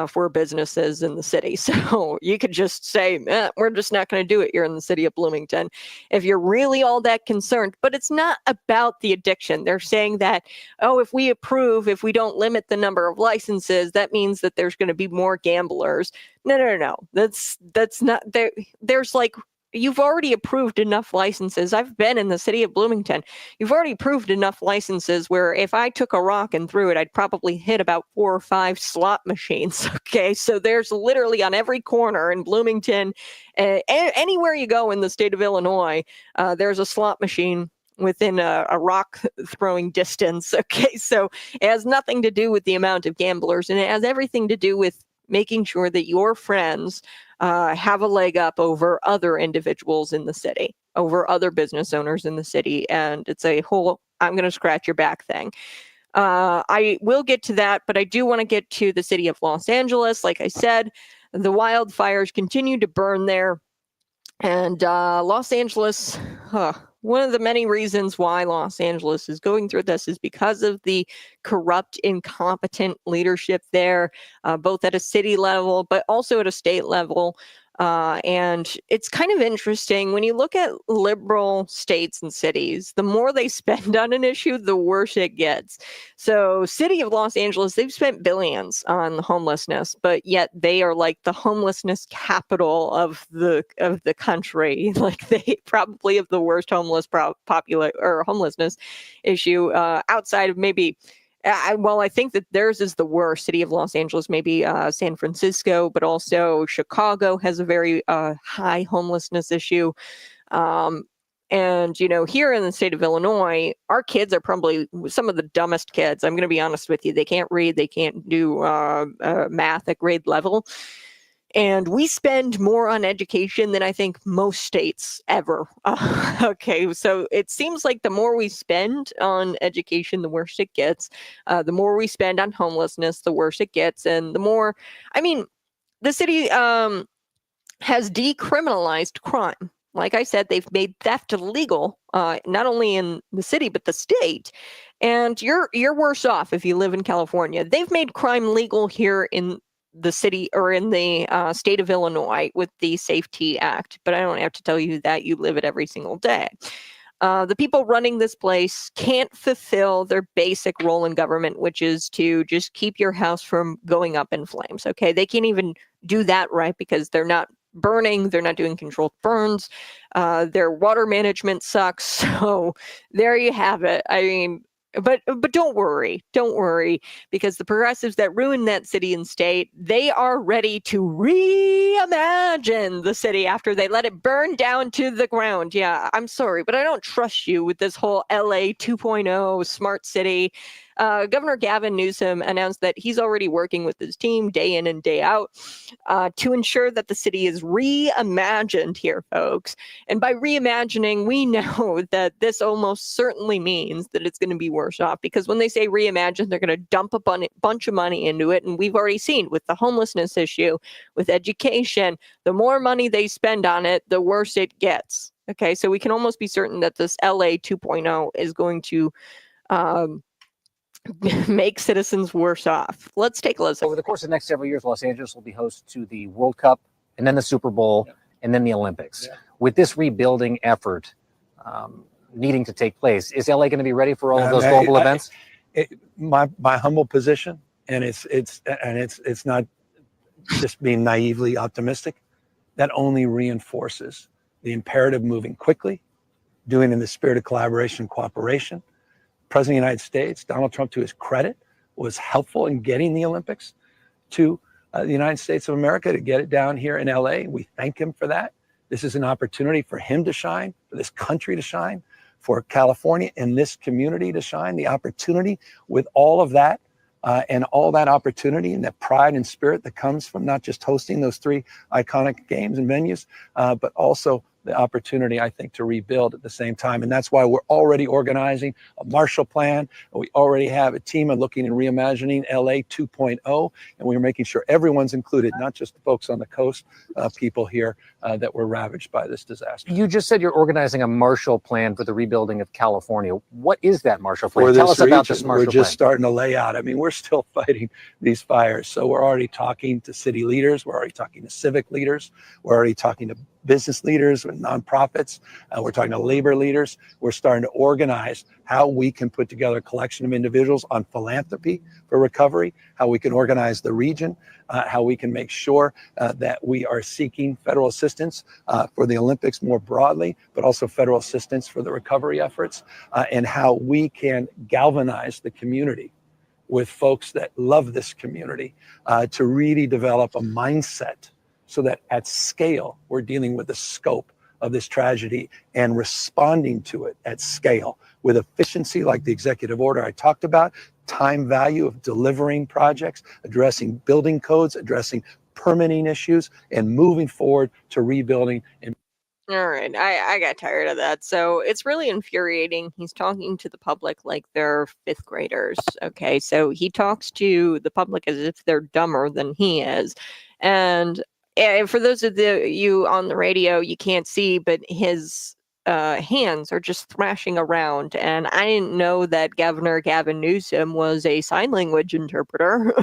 for businesses in the city. So you could just say, we're just not going to do it here in the city of Bloomington if you're really all that concerned. But it's not about the addiction. They're saying that, if we don't limit the number of licenses, that means that there's going to be more gamblers. No. That's not there. There's like, you've already approved enough licenses. I've been in the city of Bloomington. You've already approved enough licenses where if I took a rock and threw it, I'd probably hit about 4 or 5 slot machines. Okay, so there's literally on every corner in Bloomington, anywhere you go in the state of Illinois, there's a slot machine within a rock throwing distance. Okay, so it has nothing to do with the amount of gamblers, and it has everything to do with making sure that your friends have a leg up over other individuals in the city, over other business owners in the city. And it's a whole, I'm going to scratch your back thing. I will get to that, but I do want to get to the city of Los Angeles. Like I said, the wildfires continue to burn there. And Los Angeles, one of the many reasons why Los Angeles is going through this is because of the corrupt, incompetent leadership there, both at a city level, but also at a state level. And it's kind of interesting when you look at liberal states and cities, the more they spend on an issue, the worse it gets. So city of Los Angeles, they've spent billions on homelessness, but yet they are like the homelessness capital of the country. Like they probably have the worst homelessness issue outside of maybe I think that theirs is the worst. City of Los Angeles, maybe San Francisco, but also Chicago has a very high homelessness issue. And, here in the state of Illinois, our kids are probably some of the dumbest kids. I'm going to be honest with you. They can't read. They can't do math at grade level. And we spend more on education than I think most states ever. Okay, so it seems like the more we spend on education, the worse it gets. The more we spend on homelessness, the worse it gets. And the more, I mean, the city has decriminalized crime. Like I said, they've made theft illegal, not only in the city but the state. And you're worse off if you live in California. They've made crime legal here in the city or in the state of Illinois with the Safety Act. But I don't have to tell you that. You live it every single day. The people running this place can't fulfill their basic role in government, which is to just keep your house from going up in flames. Okay, they can't even do that right because they're not burning, they're not doing controlled burns, their water management sucks. So there you have it. I mean, but don't worry, because the progressives that ruined that city and state, they are ready to reimagine the city after they let it burn down to the ground. Yeah, I'm sorry, but I don't trust you with this whole LA 2.0 smart city. Governor Gavin Newsom announced that he's already working with his team day in and day out to ensure that the city is reimagined here, folks. And by reimagining, we know that this almost certainly means that it's going to be worse off, because when they say reimagine, they're going to dump a bunch of money into it. And we've already seen with the homelessness issue, with education, the more money they spend on it, the worse it gets. Okay, so we can almost be certain that this LA 2.0 is going to make citizens worse off. Let's take a listen. Over the course of the next several years, Los Angeles will be host to the World Cup and then the Super Bowl and then the Olympics. With this rebuilding effort needing to take place, is LA going to be ready for all of those global events? My humble position, and it's not just being naively optimistic, that only reinforces the imperative moving quickly, doing in the spirit of collaboration and cooperation. President of the United States, Donald Trump, to his credit, was helpful in getting the Olympics to the United States of America, to get it down here in LA. We thank him for that. This is an opportunity for him to shine, for this country to shine, for California and this community to shine. The opportunity with all of that and all that opportunity and that pride and spirit that comes from not just hosting those three iconic games and venues, but also the opportunity, I think, to rebuild at the same time. And that's why we're already organizing a Marshall Plan. We already have a team of looking and reimagining LA 2.0. And we're making sure everyone's included, not just the folks on the coast, people here that were ravaged by this disaster. You just said you're organizing a Marshall Plan for the rebuilding of California. What is that Marshall Plan? Tell us about this Marshall Plan. We're just starting to lay out. I mean, we're still fighting these fires. So we're already talking to city leaders. We're already talking to civic leaders. We're already talking to business leaders and nonprofits. We're talking to labor leaders. We're starting to organize how we can put together a collection of individuals on philanthropy for recovery, how we can organize the region, how we can make sure that we are seeking federal assistance for the Olympics more broadly, but also federal assistance for the recovery efforts, and how we can galvanize the community with folks that love this community to really develop a mindset so that at scale, we're dealing with the scope of this tragedy and responding to it at scale with efficiency, like the executive order I talked about, time value of delivering projects, addressing building codes, addressing permitting issues, and moving forward to rebuilding. All right, I got tired of that. So it's really infuriating. He's talking to the public like they're fifth graders. Okay, so he talks to the public as if they're dumber than he is. And for those of you on the radio, you can't see, but his hands are just thrashing around. And I didn't know that Governor Gavin Newsom was a sign language interpreter.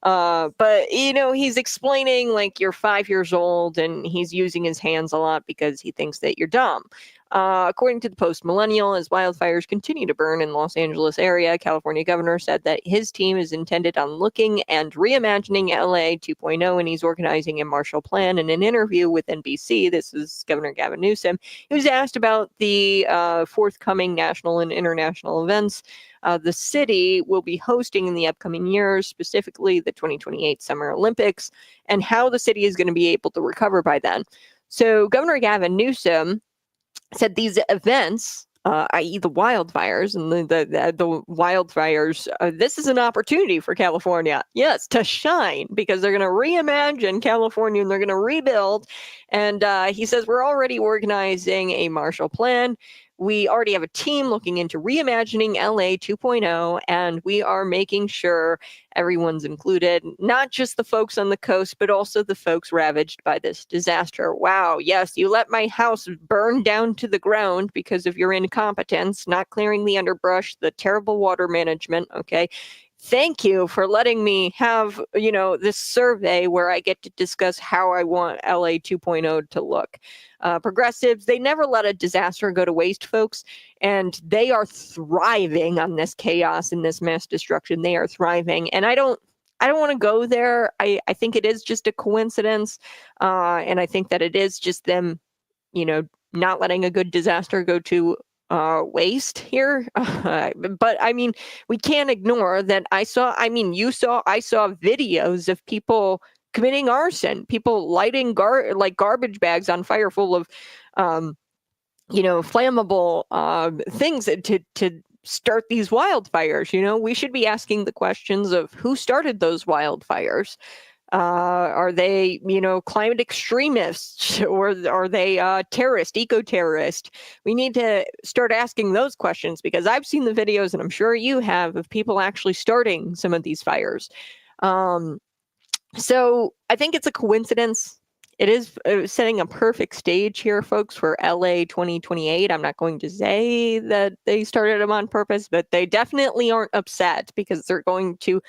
But, you know, he's explaining like you're 5 years old, and he's using his hands a lot because he thinks that you're dumb. According to the Post Millennial, as wildfires continue to burn in Los Angeles area, California governor said that his team is intended on looking and reimagining LA 2.0, and he's organizing a Marshall Plan. In an interview with NBC, this is Governor Gavin Newsom, he was asked about the forthcoming national and international events the city will be hosting in the upcoming years, specifically the 2028 Summer Olympics, and how the city is going to be able to recover by then. So Governor Gavin Newsom said these events i.e. the wildfires and the wildfires. This is an opportunity for California, yes, to shine, because they're going to reimagine California and they're going to rebuild. And he says, we're already organizing a Marshall Plan. We already have a team looking into reimagining LA 2.0, and we are making sure everyone's included, not just the folks on the coast, but also the folks ravaged by this disaster. Wow, yes, you let my house burn down to the ground because of your incompetence, not clearing the underbrush, the terrible water management, okay? Thank you for letting me have, this survey where I get to discuss how I want LA 2.0 to look. Progressives, they never let a disaster go to waste, folks, and they are thriving on this chaos and this mass destruction. They are thriving, and I don't want to go there. I think it is just a coincidence, and I think that it is just them, not letting a good disaster go to waste here. But I mean, we can't ignore that I saw videos of people committing arson, people lighting garbage bags on fire full of flammable things to start these wildfires. We should be asking the questions of who started those wildfires. Are they, climate extremists, or are they terrorist, eco-terrorist? We need to start asking those questions, because I've seen the videos, and I'm sure you have, of people actually starting some of these fires. So I think it's a coincidence. It is setting a perfect stage here, folks, for LA 2028. I'm not going to say that they started them on purpose, but they definitely aren't upset, because they're going to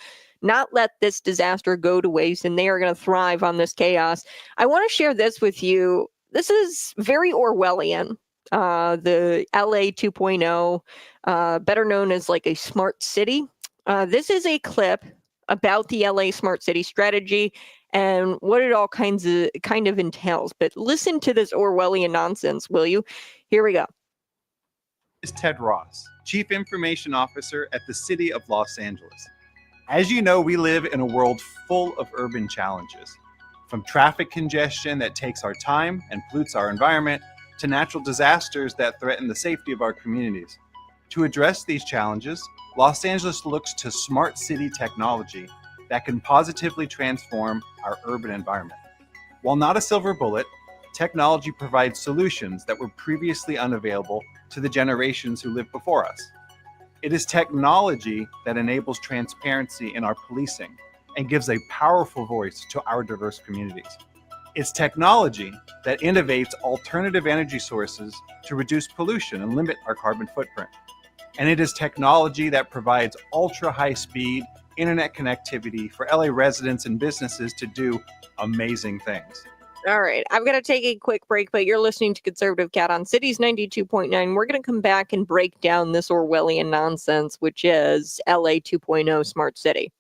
not let this disaster go to waste, and they are going to thrive on this chaos. I want to share this with you. This is very Orwellian. The LA 2.0, better known as like a smart city. This is a clip about the LA smart city strategy and what it all kind of entails. But listen to this Orwellian nonsense, will you? Here we go. Is Ted Ross, Chief Information Officer at the City of Los Angeles. As you know, we live in a world full of urban challenges, from traffic congestion that takes our time and pollutes our environment, to natural disasters that threaten the safety of our communities. To address these challenges, Los Angeles looks to smart city technology that can positively transform our urban environment. While not a silver bullet, technology provides solutions that were previously unavailable to the generations who lived before us. It is technology that enables transparency in our policing and gives a powerful voice to our diverse communities. It's technology that innovates alternative energy sources to reduce pollution and limit our carbon footprint. And it is technology that provides ultra-high-speed internet connectivity for LA residents and businesses to do amazing things. All right, I'm going to take a quick break, but you're listening to Conservative Cat on Cities 92.9. We're going to come back and break down this Orwellian nonsense, which is LA 2.0 smart city.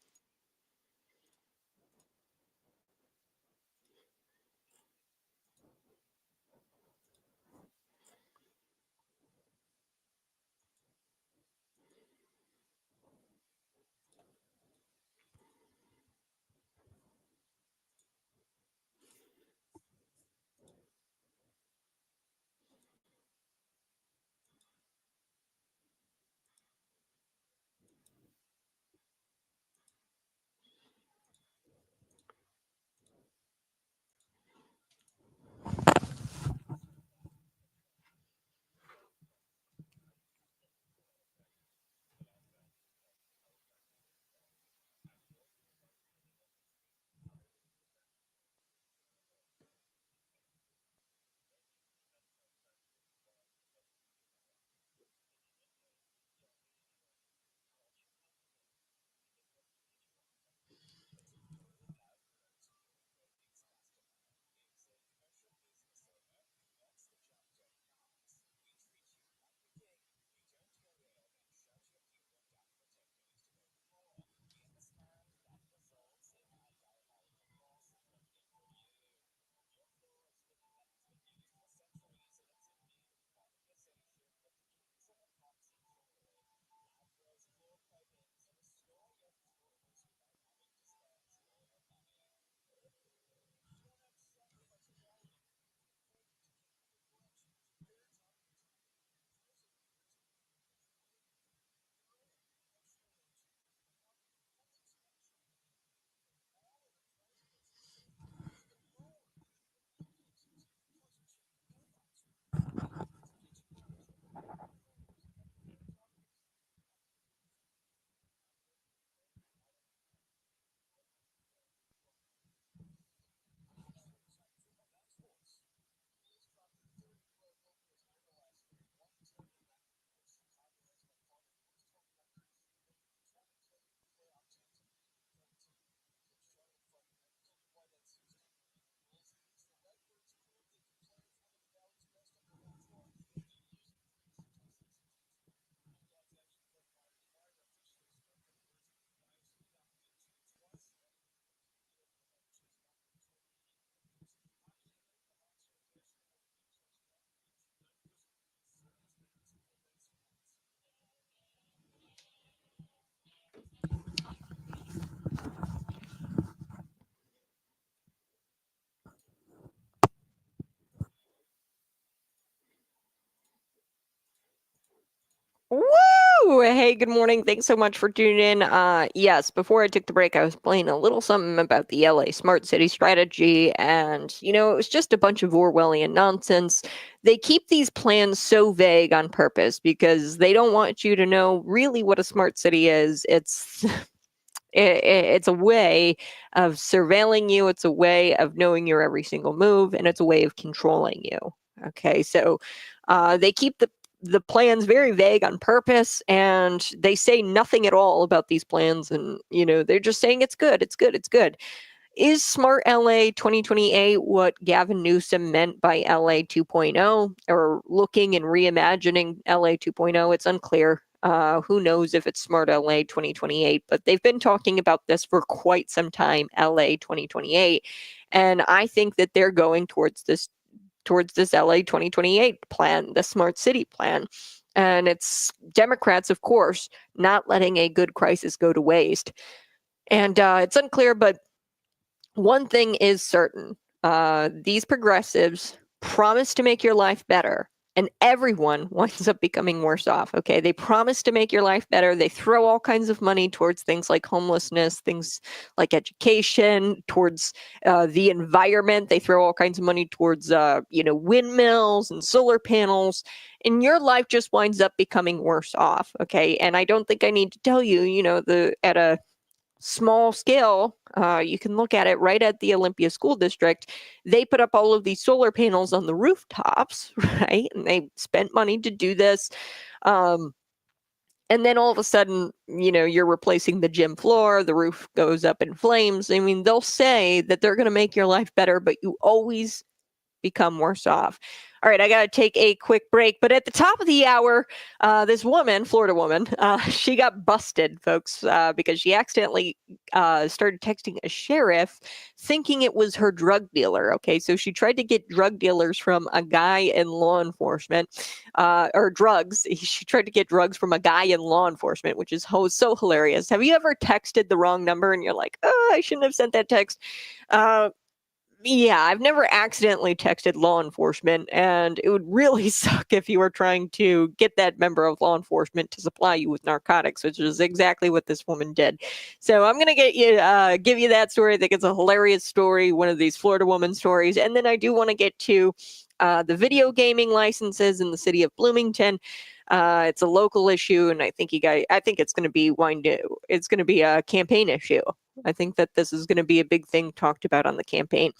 good morning. Thanks so much for tuning in. Yes, before I took the break, I was playing a little something about the LA Smart City Strategy, and, it was just a bunch of Orwellian nonsense. They keep these plans so vague on purpose because they don't want you to know really what a smart city is. It's a way of surveilling you. It's a way of knowing your every single move, and it's a way of controlling you. Okay, so they keep the plans very vague on purpose, and they say nothing at all about these plans, and they're just saying it's good, it's good, it's good. Is Smart LA 2028 what Gavin Newsom meant by LA 2.0, or looking and reimagining LA 2.0? It's unclear. Who knows if it's Smart LA 2028, but they've been talking about this for quite some time, LA 2028, and I think that they're going towards this LA 2028 plan, the smart city plan. And it's Democrats, of course, not letting a good crisis go to waste. And it's unclear, but one thing is certain. These progressives promise to make your life better, and everyone winds up becoming worse off, okay? They promise to make your life better. They throw all kinds of money towards things like homelessness, things like education, towards the environment. They throw all kinds of money towards, windmills and solar panels, and your life just winds up becoming worse off, okay? And I don't think I need to tell you, at a small scale, you can look at it right at the Olympia School District. They put up all of these solar panels on the rooftops, right? And they spent money to do this. And then all of a sudden, you're replacing the gym floor, the roof goes up in flames. I mean, they'll say that they're going to make your life better, but you always become worse off. All right, I got to take a quick break. But at the top of the hour, this woman, Florida woman, she got busted, folks, because she accidentally started texting a sheriff thinking it was her drug dealer. Okay, so she tried to get drug dealers from a guy in law enforcement, or drugs. She tried to get drugs from a guy in law enforcement, which is so hilarious. Have you ever texted the wrong number and you're like, oh, I shouldn't have sent that text? Yeah, I've never accidentally texted law enforcement, and it would really suck if you were trying to get that member of law enforcement to supply you with narcotics, which is exactly what this woman did. So I'm going to give you that story. I think it's a hilarious story, one of these Florida woman stories. And then I do want to get to the video gaming licenses in the city of Bloomington. It's a local issue, and I think it's going to be a campaign issue. I think that this is going to be a big thing talked about on the campaign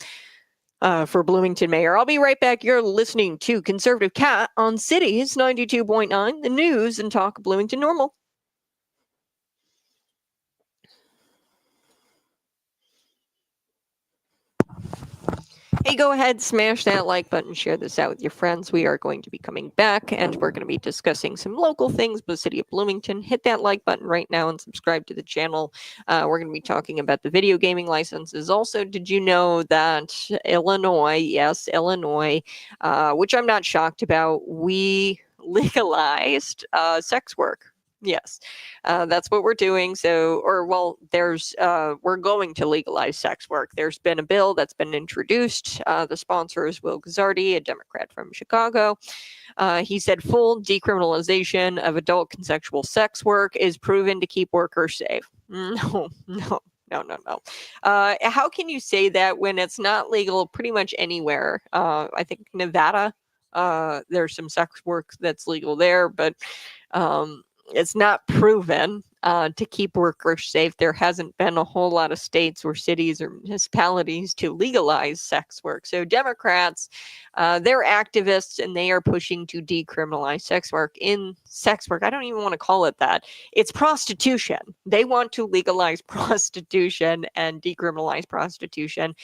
for Bloomington mayor. I'll be right back. You're listening to Conservative Cat on Cities 92.9, the news and talk Bloomington Normal. Hey, go ahead, smash that like button, share this out with your friends. We are going to be coming back, and we're going to be discussing some local things with the city of Bloomington. Hit that like button right now and subscribe to the channel. We're going to be talking about the video gaming licenses. Also, did you know that Illinois, which I'm not shocked about, we legalized sex work? Yes, that's what we're doing. We're going to legalize sex work. There's been a bill that's been introduced. The sponsor is Will Guzzardi, a Democrat from Chicago. He said full decriminalization of adult consensual sex work is proven to keep workers safe. No. How can you say that when it's not legal pretty much anywhere? I think Nevada, there's some sex work that's legal there, but it's not proven to keep workers safe. There hasn't been a whole lot of states or cities or municipalities to legalize sex work. So Democrats, they're activists, and they are pushing to decriminalize sex work. I don't even want to call it that. It's prostitution. They want to legalize prostitution and decriminalize prostitution.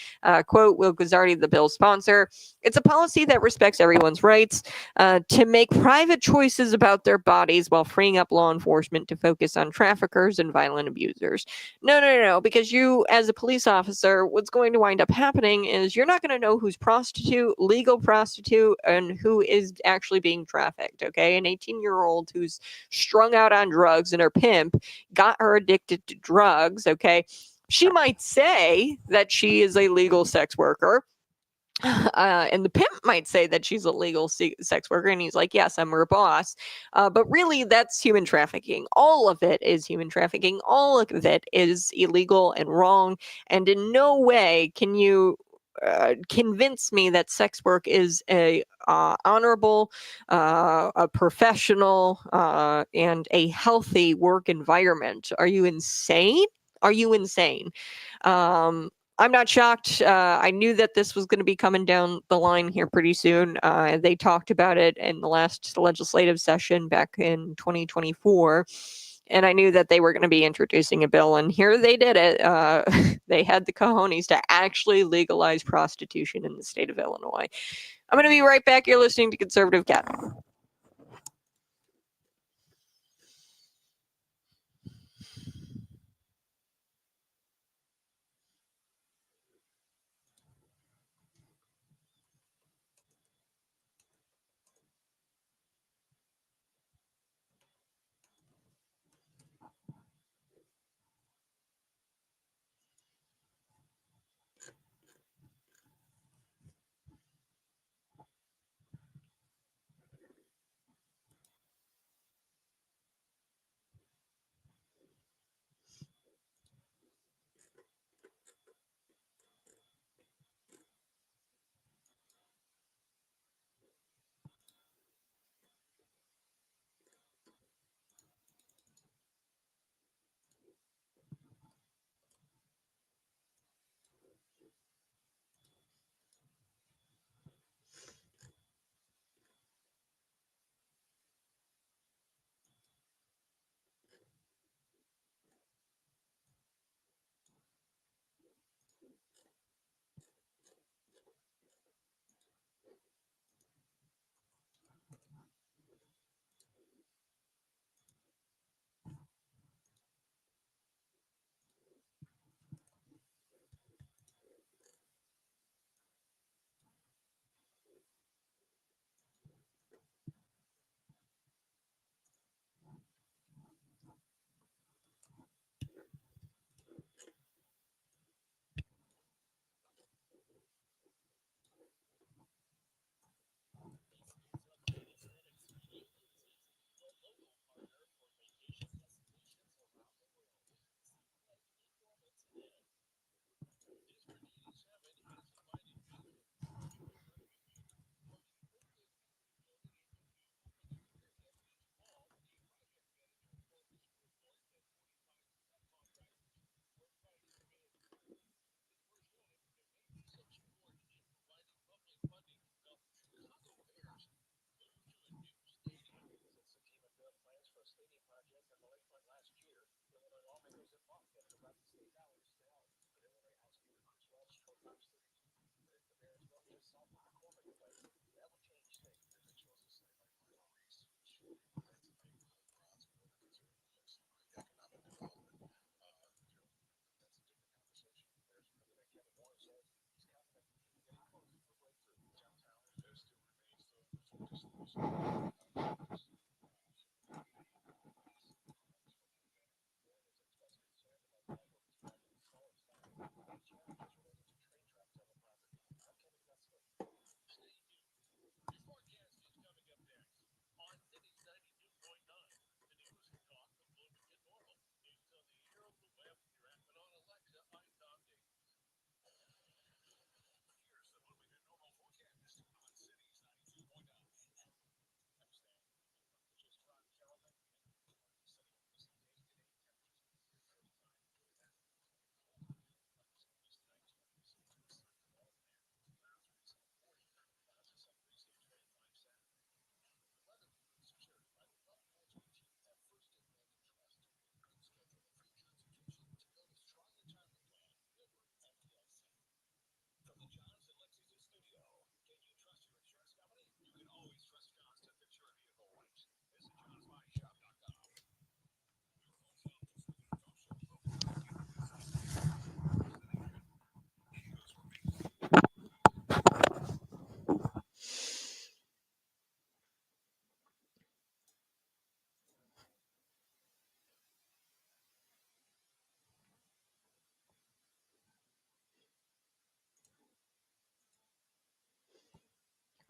Quote, Will Guzzardi, the bill's sponsor, "It's a policy that respects everyone's rights to make private choices about their bodies while freeing up law enforcement to focus on traffickers and violent abusers." No, because you, as a police officer, what's going to wind up happening is you're not going to know who's legal prostitute, and who is actually being trafficked, okay? An 18-year-old who's strung out on drugs and her pimp got her addicted to drugs, okay? She might say that she is a legal sex worker, And the pimp might say that she's a legal sex worker, and he's like, yes, I'm her boss. But really, that's human trafficking. All of it is human trafficking. All of it is illegal and wrong. And in no way can you convince me that sex work is a honorable, a professional, and a healthy work environment. Are you insane? Are you insane? I'm not shocked. I knew that this was going to be coming down the line here pretty soon. They talked about it in the last legislative session back in 2024. And I knew that they were going to be introducing a bill. And here they did it. They had the cojones to actually legalize prostitution in the state of Illinois. I'm going to be right back. You're listening to Conservative Cat.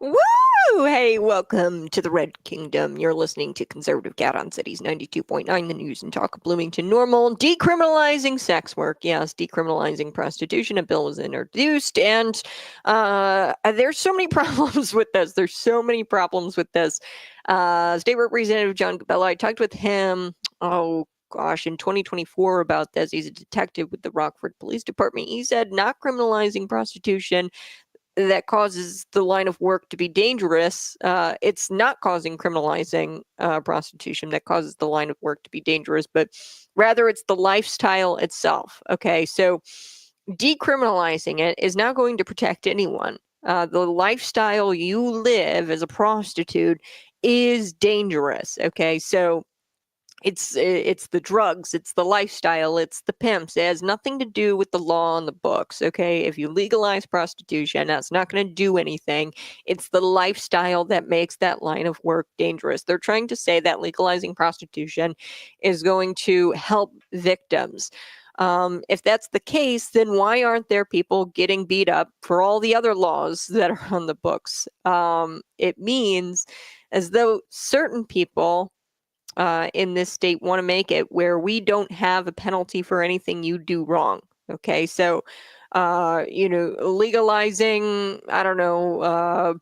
Woo! Hey, welcome to the Red Kingdom. You're listening to Conservative Cat on Cities 92.9, the news and talk of Bloomington Normal. Decriminalizing sex work. Yes, decriminalizing prostitution. A bill was introduced, and there's so many problems with this. There's so many problems with this. State Representative John Cabela, I talked with him, in 2024 about this. He's a detective with the Rockford Police Department. He said not criminalizing prostitution that causes the line of work to be dangerous. It's not causing criminalizing prostitution that causes the line of work to be dangerous, but rather it's the lifestyle itself. Okay, so decriminalizing it is not going to protect anyone. The lifestyle you live as a prostitute is dangerous. Okay, so it's the drugs, it's the lifestyle, it's the pimps. It has nothing to do with the law on the books, okay? If you legalize prostitution, that's not going to do anything. It's the lifestyle that makes that line of work dangerous. They're trying to say that legalizing prostitution is going to help victims. If that's the case, then why aren't there people getting beat up for all the other laws that are on the books? It means as though certain people in this state want to make it where we don't have a penalty for anything you do wrong. Okay, so legalizing, I don't know,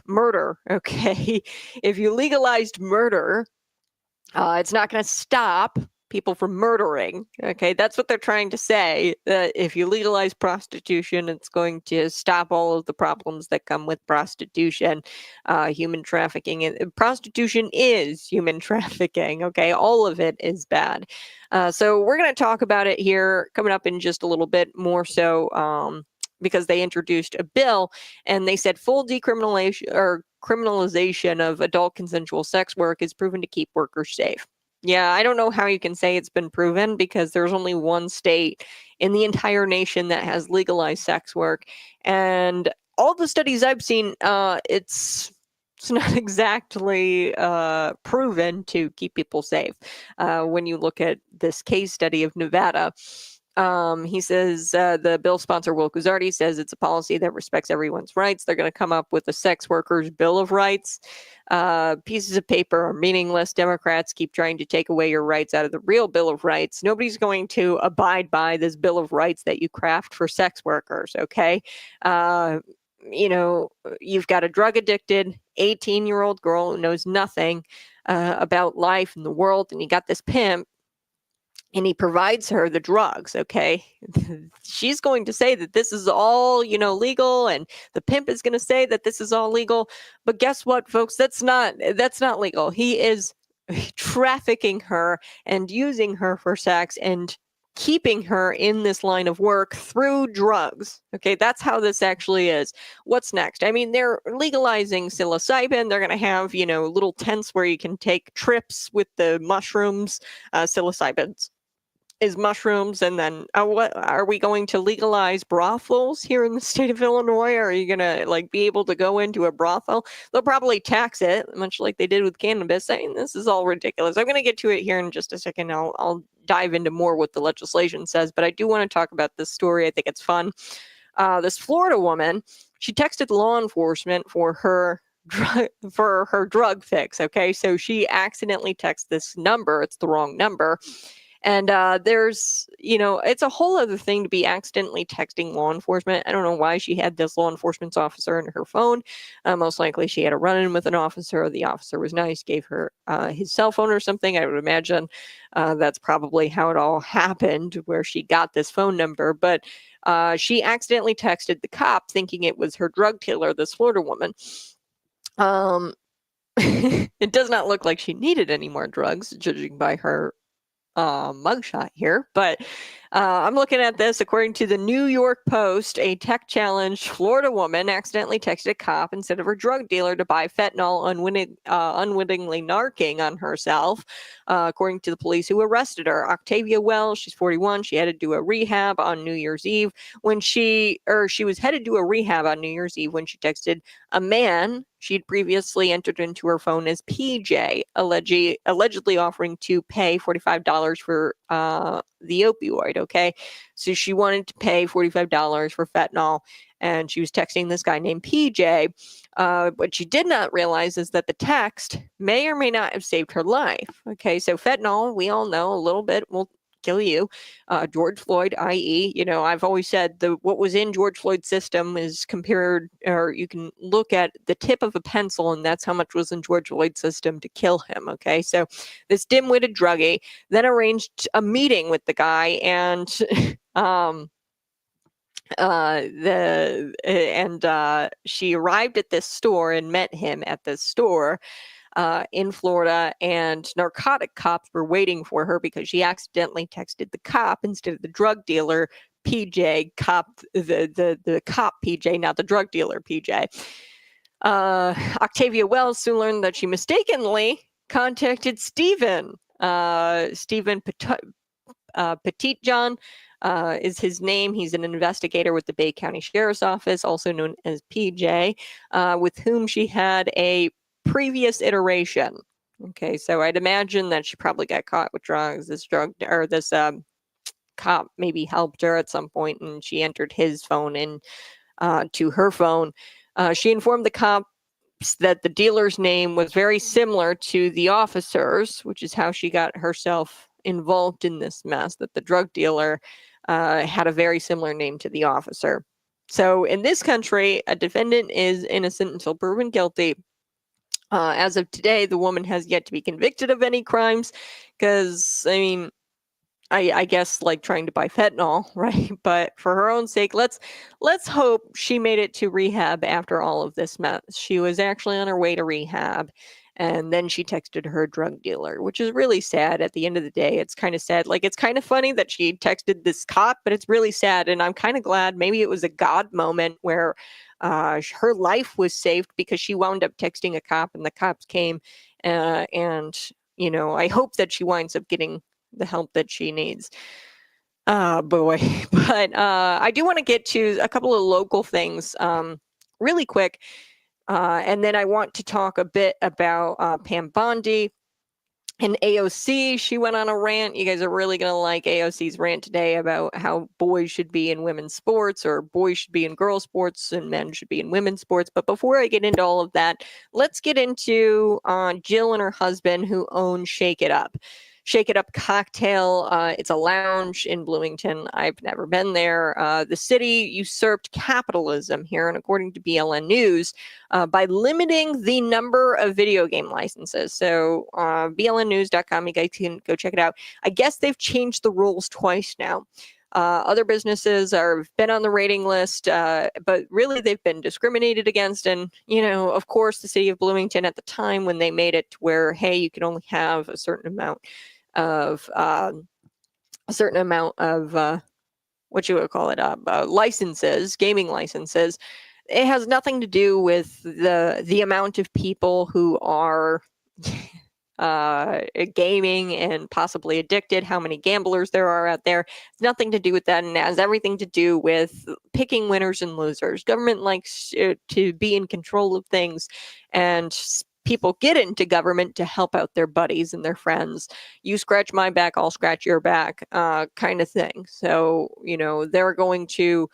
murder. Okay, if you legalized murder, it's not going to stop people from murdering. Okay, that's what they're trying to say. That if you legalize prostitution, it's going to stop all of the problems that come with prostitution, human trafficking. And prostitution is human trafficking. Okay, all of it is bad. So we're going to talk about it here coming up in just a little bit more. So because they introduced a bill and they said full decriminalization or criminalization of adult consensual sex work is proven to keep workers safe. Yeah, I don't know how you can say it's been proven because there's only one state in the entire nation that has legalized sex work. And all the studies I've seen, it's not exactly proven to keep people safe. When you look at this case study of Nevada, he says the bill sponsor, Will Guzzardi, says it's a policy that respects everyone's rights. They're going to come up with a sex workers' bill of rights. Pieces of paper are meaningless. Democrats keep trying to take away your rights out of the real Bill of Rights. Nobody's going to abide by this Bill of Rights that you craft for sex workers, okay? You've got a drug-addicted 18-year-old girl who knows nothing about life and the world, and you got this pimp, and he provides her the drugs, okay? She's going to say that this is all, legal, and the pimp is going to say that this is all legal. But guess what, folks? That's not legal. He is trafficking her and using her for sex and keeping her in this line of work through drugs. Okay, that's how this actually is. What's next? I mean, they're legalizing psilocybin. They're going to have, little tents where you can take trips with the mushrooms, psilocybins is mushrooms. And then what are we going to legalize brothels here in the state of Illinois? Are you gonna be able to go into a brothel? They'll probably tax it, much like they did with cannabis. I mean, this is all ridiculous. I'm gonna get to it here in just a second. I'll dive into more what the legislation says, but I do want to talk about this story. I think it's fun. This Florida woman, she texted law enforcement for her drug fix. Okay, so she accidentally texted this number. It's the wrong number. And there's, it's a whole other thing to be accidentally texting law enforcement. I don't know why she had this law enforcement officer in her phone. Most likely she had a run-in with an officer. The officer was nice, gave her his cell phone or something. I would imagine that's probably how it all happened, where she got this phone number. But she accidentally texted the cop thinking it was her drug dealer, this Florida woman. It does not look like she needed any more drugs, judging by her mugshot here, but I'm looking at this. According to the New York Post, a tech challenged Florida woman accidentally texted a cop instead of her drug dealer to buy fentanyl, unwittingly narking on herself, according to the police who arrested her. Octavia Wells, she's 41. She headed to a rehab on New Year's Eve when she was headed to a rehab on New Year's Eve when she texted a man she'd previously entered into her phone as PJ, allegedly offering to pay $45 for the opioid. Okay, so she wanted to pay $45 for fentanyl, and she was texting this guy named PJ. What she did not realize is that the text may or may not have saved her life. Okay, so fentanyl, we all know a little bit will kill you. George Floyd, i.e., I've always said what was in George Floyd's system is compared, or you can look at the tip of a pencil, and that's how much was in George Floyd's system to kill him. Okay, so this dim-witted druggie then arranged a meeting with the guy, and she arrived at this store and met him at this store in Florida, and narcotic cops were waiting for her because she accidentally texted the cop instead of the drug dealer PJ. The cop PJ, not the drug dealer PJ. Octavia Wells soon learned that she mistakenly contacted Stephen Petitjohn. Is his name. He's an investigator with the Bay County Sheriff's Office, also known as PJ, with whom she had a previous iteration. Okay, so I'd imagine that she probably got caught with drugs. This cop maybe helped her at some point, and she entered his phone in to her phone. She informed the cops that the dealer's name was very similar to the officer's, which is how she got herself involved in this mess, that the drug dealer had a very similar name to the officer. So in this country, a defendant is innocent until proven guilty. As of today, the woman has yet to be convicted of any crimes because, I guess like trying to buy fentanyl, right? But for her own sake, let's hope she made it to rehab after all of this mess. She was actually on her way to rehab, and then she texted her drug dealer, which is really sad. At the end of the day, it's kind of sad. Like, it's kind of funny that she texted this cop, but it's really sad. And I'm kind of glad maybe it was a God moment where her life was saved because she wound up texting a cop and the cops came. And, I hope that she winds up getting the help that she needs. Boy. But I do want to get to a couple of local things really quick. And then I want to talk a bit about Pam Bondi and AOC. She went on a rant. You guys are really going to like AOC's rant today about how boys should be in women's sports, or boys should be in girls' sports and men should be in women's sports. But before I get into all of that, let's get into Jill and her husband who own Shake It Up. Shake It Up Cocktail. It's a lounge in Bloomington. I've never been there. The city usurped capitalism here, and according to BLN News, by limiting the number of video game licenses. So blnnews.com, you guys can go check it out. I guess they've changed the rules twice now. Other businesses have been on the rating list, but really they've been discriminated against. And, of course, the city of Bloomington at the time when they made it to where, hey, you can only have a certain amount of what you would call it, licenses, gaming licenses. It has nothing to do with the amount of people who are gaming and possibly addicted, how many gamblers there are out there. It's nothing to do with that, and it has everything to do with picking winners and losers. Government likes to be in control of things, and people get into government to help out their buddies and their friends. You scratch my back, I'll scratch your back, kind of thing. So, they're going to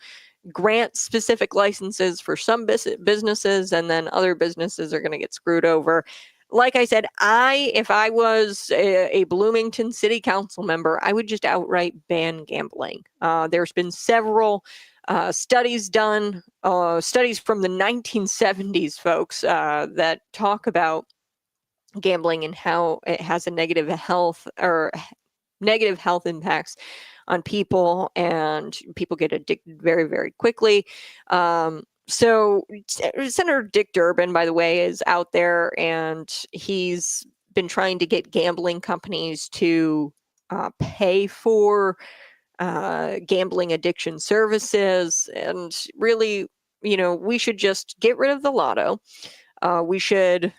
grant specific licenses for some businesses, and then other businesses are going to get screwed over. Like I said, if I was a Bloomington City Council member, I would just outright ban gambling. There's been several studies done, studies from the 1970s, folks, that talk about gambling and how it has a negative health impacts on people, and people get addicted very, very quickly. So Senator Dick Durbin, by the way, is out there, and he's been trying to get gambling companies to pay for gambling addiction services. And really, we should just get rid of the lotto. We should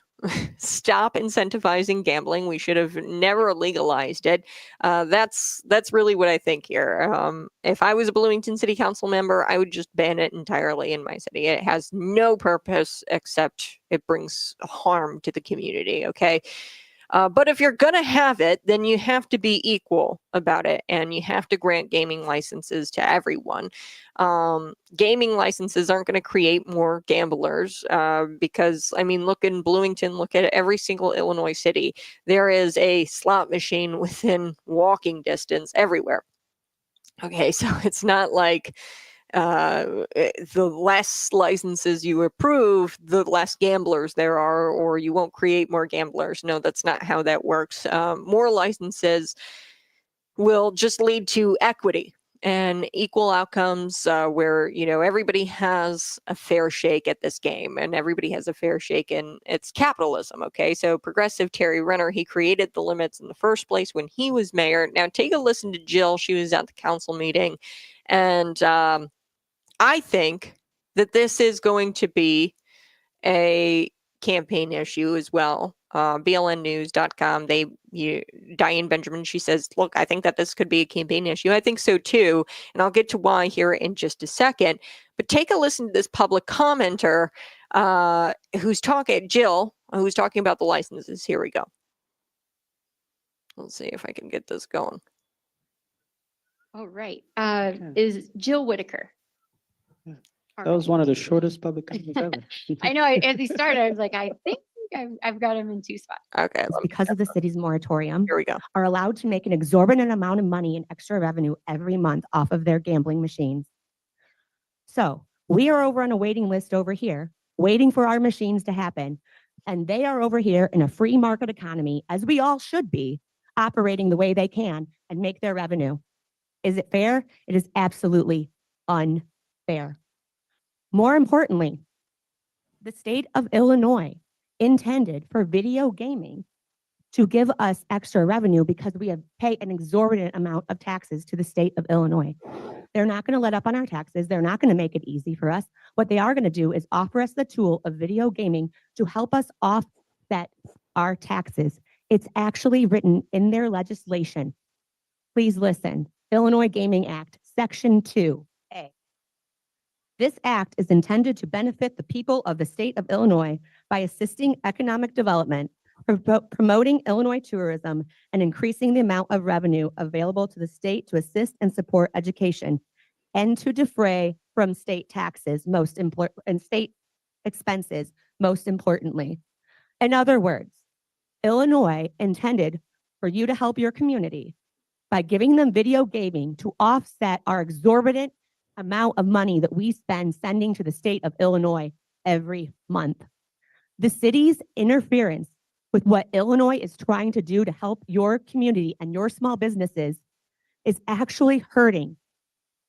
stop incentivizing gambling. We should have never legalized it. That's really what I think here. If I was a Bloomington City Council member, I would just ban it entirely in my city. It has no purpose except it brings harm to the community. Okay. But if you're going to have it, then you have to be equal about it, and you have to grant gaming licenses to everyone. Gaming licenses aren't going to create more gamblers because, I mean, look in Bloomington, look at every single Illinois city. There is a slot machine within walking distance everywhere. Okay, so it's not like the less licenses you approve, the less gamblers there are, or you won't create more gamblers. No, that's not how that works. More licenses will just lead to equity and equal outcomes where, you know, everybody has a fair shake at this game and everybody has a fair shake in its capitalism. Okay, so progressive Terry Renner, he created the limits in the first place when he was mayor. Now take a listen to Jill. She was at the council meeting, and I think that this is going to be a campaign issue as well. BLNnews.com, Diane Benjamin, she says, look, I think that this could be a campaign issue. I think so too. And I'll get to why here in just a second. But take a listen to this public commenter who's talking, Jill, who's talking about the licenses. Here we go. Let's see if I can get this going. All right. Is Jill Whitaker. That was one of the shortest public comments ever. I know. As he started, I was like, I think I've got him in two spots. Okay. Because of the city's moratorium, Here we go. are allowed to make an exorbitant amount of money in extra revenue every month off of their gambling machines. So we are over on a waiting list over here, waiting for our machines to happen. And they are over here in a free market economy, as we all should be, operating the way they can and make their revenue. Is it fair? It is absolutely unfair. More importantly, the state of Illinois intended for video gaming to give us extra revenue because we have paid an exorbitant amount of taxes to the state of Illinois. They're not going to let up on our taxes. They're not going to make it easy for us. What they are going to do is offer us the tool of video gaming to help us offset our taxes. It's actually written in their legislation. Please listen. Illinois Gaming Act, Section 2A. This act is intended to benefit the people of the state of Illinois by assisting economic development, promoting Illinois tourism, and increasing the amount of revenue available to the state to assist and support education, and to defray from state taxes, and state expenses, most importantly. In other words, Illinois intended for you to help your community by giving them video gaming to offset our exorbitant amount of money that we spend sending to the state of Illinois every month. The city's interference with what Illinois is trying to do to help your community and your small businesses is actually hurting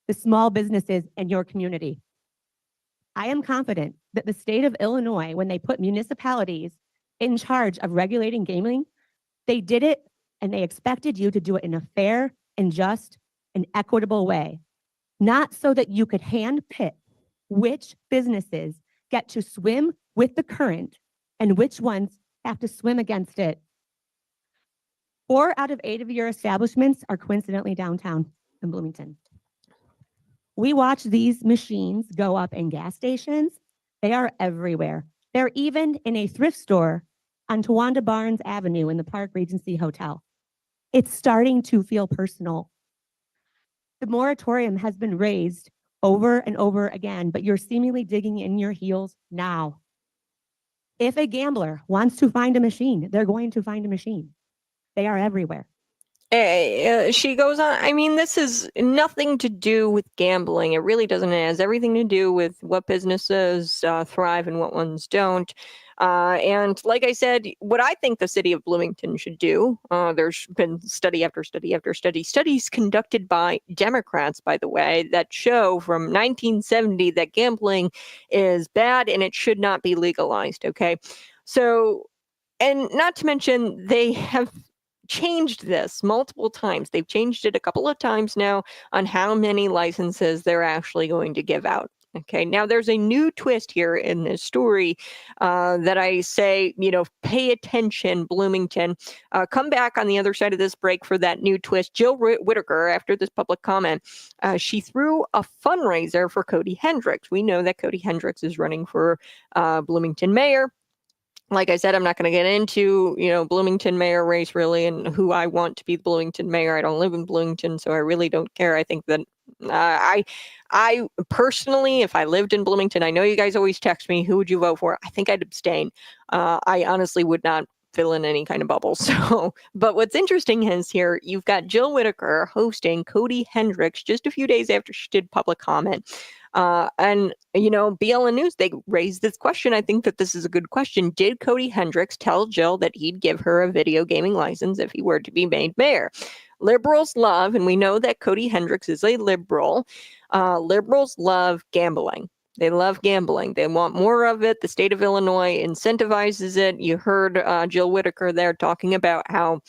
the small businesses in your community. I am confident that the state of Illinois, when they put municipalities in charge of regulating gaming, they did it and they expected you to do it in a fair and just and equitable way. Not so that you could handpick which businesses get to swim with the current and which ones have to swim against it. 4 out of 8 of your establishments are coincidentally downtown in Bloomington. We watch these machines go up in gas stations. They are everywhere. They're even in a thrift store on Towanda Barnes Avenue in the Park Regency Hotel. It's starting to feel personal. The moratorium has been raised over and over again, but you're seemingly digging in your heels now. If a gambler wants to find a machine, they're going to find a machine. They are everywhere. She goes on, I mean, this is nothing to do with gambling. It really doesn't. It has everything to do with what businesses thrive and what ones don't. And like I said, what I think the city of Bloomington should do, there's been study after study after study, studies conducted by Democrats, by the way, that show from 1970 that gambling is bad and it should not be legalized. Okay. So, and not to mention, they have changed this multiple times. They've changed it a couple of times now on how many licenses they're actually going to give out. Okay, now there's a new twist here in this story that I say, you know, pay attention, Bloomington. Come back on the other side of this break for that new twist. Jill Whitaker, after this public comment, she threw a fundraiser for Cody Hendricks. We know that Cody Hendricks is running for Bloomington mayor. like I said, I'm not going to get into, Bloomington mayor race really and who I want to be the Bloomington mayor. I don't live in Bloomington, so I really don't care. I think that I personally, if I lived in Bloomington, I know you guys always text me, who would you vote for? I think I'd abstain. I honestly would not fill in any kind of bubble. So, but what's interesting is here, you've got Jill Whitaker hosting Cody Hendricks just a few days after she did public comment. And, BLN News, they raised this question. I think that this is a good question. Did Cody Hendricks tell Jill that he'd give her a video gaming license if he were to be made mayor? Liberals love, and we know that Cody Hendricks is a liberal, liberals love gambling. They love gambling. They want more of it. The state of Illinois incentivizes it. You heard Jill Whitaker there talking about how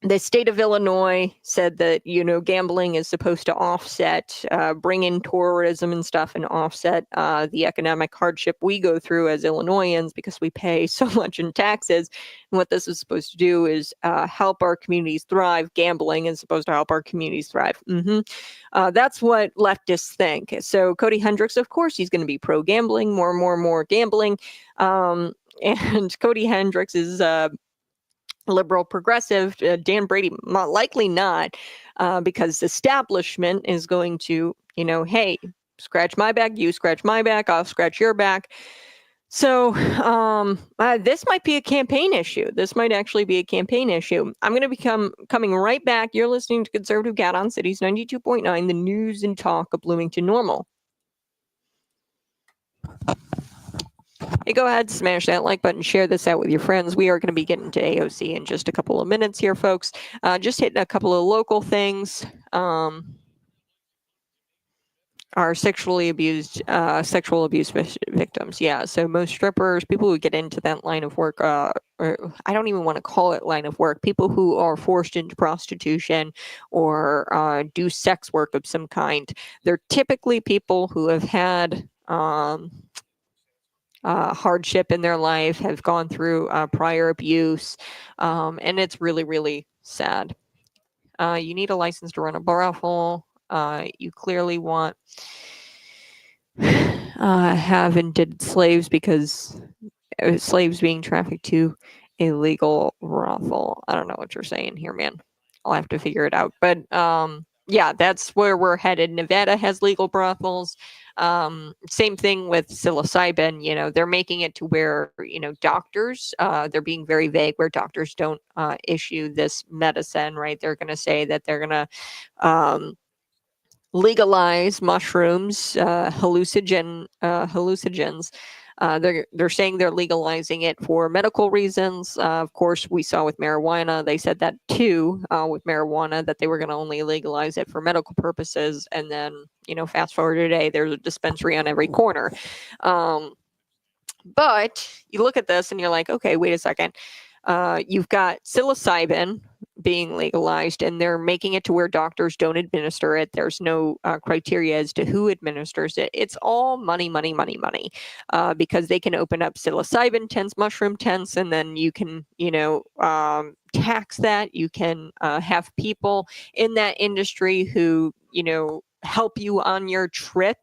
the state of Illinois said that, gambling is supposed to offset, bring in tourism and stuff and offset the economic hardship we go through as Illinoisans because we pay so much in taxes. And what this is supposed to do is help our communities thrive. Gambling is supposed to help our communities thrive. That's what leftists think. So Cody Hendricks, of course, he's going to be pro-gambling, more gambling. And Cody Hendricks is liberal progressive. Dan Brady, likely not, because the establishment is going to, hey, scratch my back, you scratch my back, I'll scratch your back. So this might be a campaign issue. This might actually be a campaign issue. I'm going to be coming right back. You're listening to Conservative Cat on Cities 92.9, the news and talk of Bloomington Normal. Hey, go ahead, smash that like button, share this out with your friends. We are going to be getting to AOC in just a couple of minutes here, folks. Just hitting a couple of local things. Are sexual abuse victims. Yeah, so most strippers, people who get into that line of work, or I don't even want to call it line of work, people who are forced into prostitution or do sex work of some kind, they're typically people who have had hardship in their life, have gone through prior abuse, and it's really, really sad. You need a license to run a brothel. You clearly want have and did slaves because slaves being trafficked to a legal brothel. I don't know what you're saying here, man. I'll have to figure it out. But yeah, that's where we're headed. Nevada has legal brothels. Same thing with psilocybin. They're making it to where, doctors, they're being very vague where doctors don't issue this medicine, right? They're going to say that they're going to legalize mushrooms, hallucinogens. They're saying they're legalizing it for medical reasons. Of course, we saw with marijuana, they said that too, with marijuana, that they were going to only legalize it for medical purposes. And then, fast forward today, there's a dispensary on every corner. But you look at this and you're like, okay, wait a second. You've got psilocybin being legalized, and they're making it to where doctors don't administer it. There's no criteria as to who administers it. It's all money, because they can open up psilocybin tents, mushroom tents, and then you can, tax that. You can have people in that industry who, help you on your trip,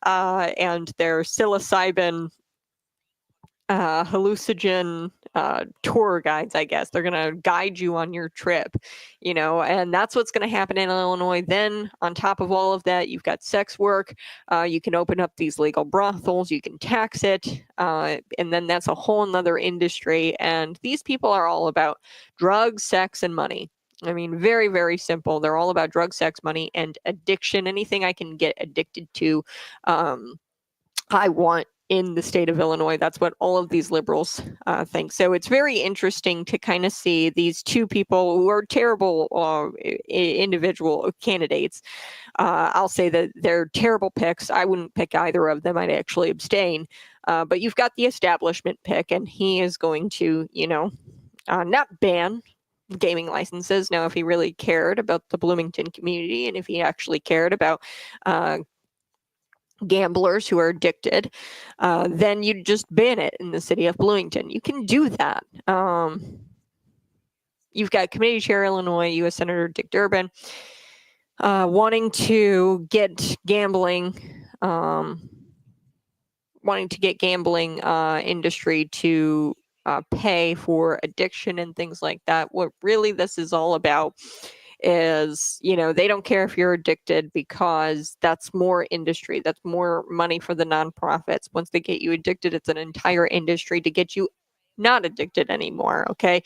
and their psilocybin hallucinogen tour guides, I guess. They're going to guide you on your trip, and that's what's going to happen in Illinois. Then on top of all of that, you've got sex work. You can open up these legal brothels, you can tax it, and then that's a whole nother industry. And these people are all about drugs, sex, and money. I mean, very, very simple. They're all about drugs, sex, money, and addiction. Anything I can get addicted to, I want in the state of Illinois. That's what all of these liberals think. So it's very interesting to kind of see these two people who are terrible individual candidates. I'll say that they're terrible picks. I wouldn't pick either of them. I'd actually abstain. But you've got the establishment pick, and he is going to, not ban gaming licenses. Now, if he really cared about the Bloomington community, and if he actually cared about gamblers who are addicted, then you just ban it in the city of Bloomington. You can do that. You've got Committee Chair Illinois, U.S. Senator Dick Durbin, wanting to get gambling industry to pay for addiction and things like that. What really this is all about is, they don't care if you're addicted because that's more industry, that's more money for the nonprofits. Once they get you addicted, it's an entire industry to get you not addicted anymore. Okay.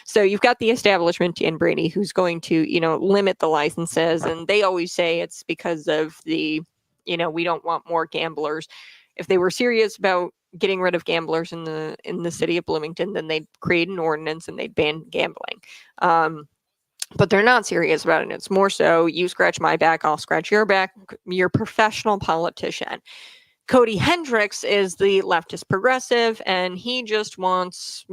So you've got the establishment, Dan Brady, who's going to, limit the licenses. And they always say it's because of the, we don't want more gamblers. If they were serious about getting rid of gamblers in the city of Bloomington, then they'd create an ordinance and they'd ban gambling. But they're not serious about it. It's more so you scratch my back, I'll scratch your back. You're a professional politician. Cody Hendricks is the leftist progressive, and he just wants,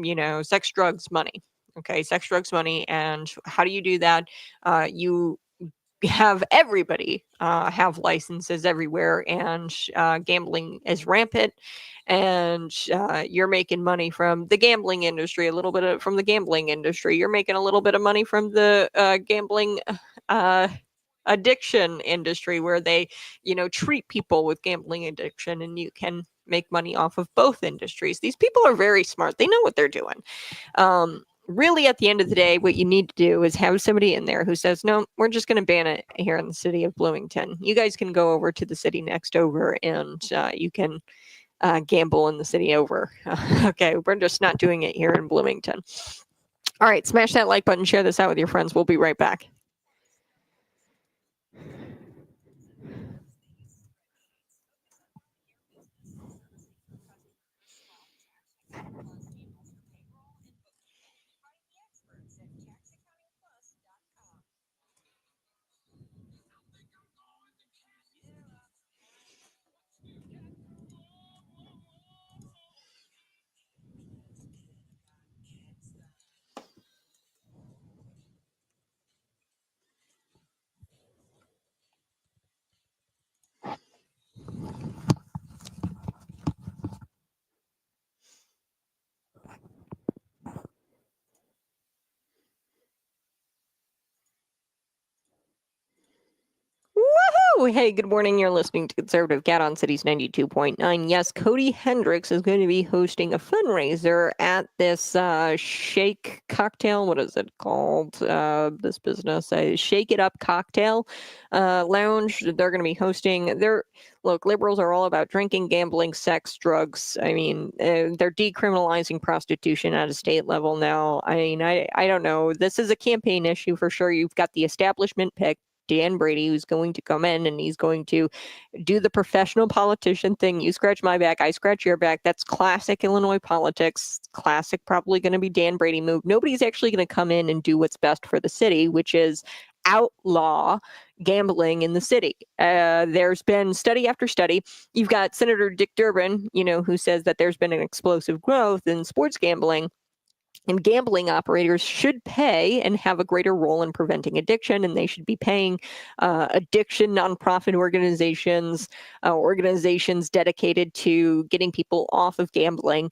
sex, drugs, money. Okay, sex, drugs, money. And how do you do that? You have everybody have licenses everywhere, and gambling is rampant, and you're making money from the gambling industry, a little bit from the gambling industry. You're making a little bit of money from the gambling addiction industry, where they, treat people with gambling addiction, and you can make money off of both industries. These people are very smart. They know what they're doing. Really, at the end of the day, what you need to do is have somebody in there who says, no, we're just going to ban it here in the city of Bloomington. You guys can go over to the city next over, and you can gamble in the city over. Okay, we're just not doing it here in Bloomington. All right, smash that like button, share this out with your friends. We'll be right back. Woohoo! Hey, good morning. You're listening to Conservative Cat on Cities 92.9. Yes, Cody Hendricks is going to be hosting a fundraiser at this Shake Cocktail. What is it called? This business, Shake It Up Cocktail Lounge. They're going to be hosting. Look, liberals are all about drinking, gambling, sex, drugs. I mean, they're decriminalizing prostitution at a state level now. I mean, I don't know. This is a campaign issue for sure. You've got the establishment pick, Dan Brady, who's going to come in and he's going to do the professional politician thing. You scratch my back, I scratch your back. That's classic Illinois politics. Classic, probably going to be Dan Brady move. Nobody's actually going to come in and do what's best for the city, which is outlaw gambling in the city. There's been study after study. You've got Senator Dick Durbin, who says that there's been an explosive growth in sports gambling. And gambling operators should pay and have a greater role in preventing addiction, and they should be paying addiction nonprofit organizations, organizations dedicated to getting people off of gambling.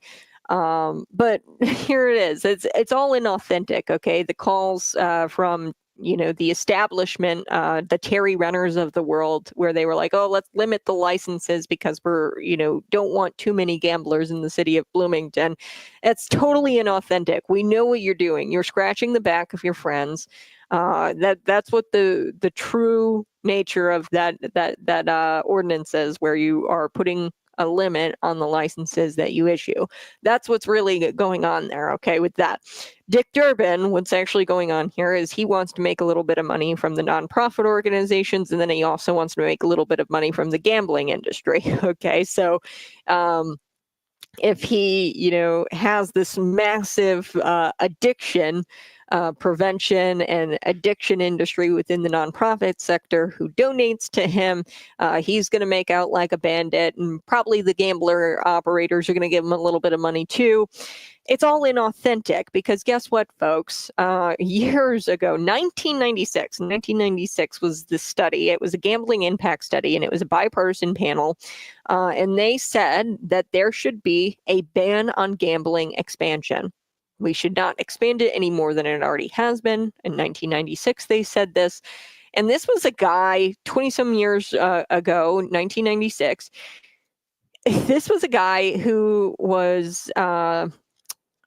But here it is. It's all inauthentic. Okay, the calls from the establishment, the Terry Renners of the world, where they were like, oh, let's limit the licenses because we're, don't want too many gamblers in the city of Bloomington. It's totally inauthentic. We know what you're doing. You're scratching the back of your friends. That's what the true nature of that ordinance is, where you are putting a limit on the licenses that you issue. That's what's really going on there, okay, with that. Dick Durbin, what's actually going on here is he wants to make a little bit of money from the nonprofit organizations, and then he also wants to make a little bit of money from the gambling industry, okay? So if he, has this massive addiction prevention and addiction industry within the nonprofit sector who donates to him, he's going to make out like a bandit, and probably the gambler operators are going to give him a little bit of money too. It's all inauthentic because guess what, folks? Years ago, 1996 was the study. It was a gambling impact study, and it was a bipartisan panel. And they said that there should be a ban on gambling expansion. We should not expand it any more than it already has been. In 1996, they said this. And this was a guy 20-some years ago, 1996. This was a guy who was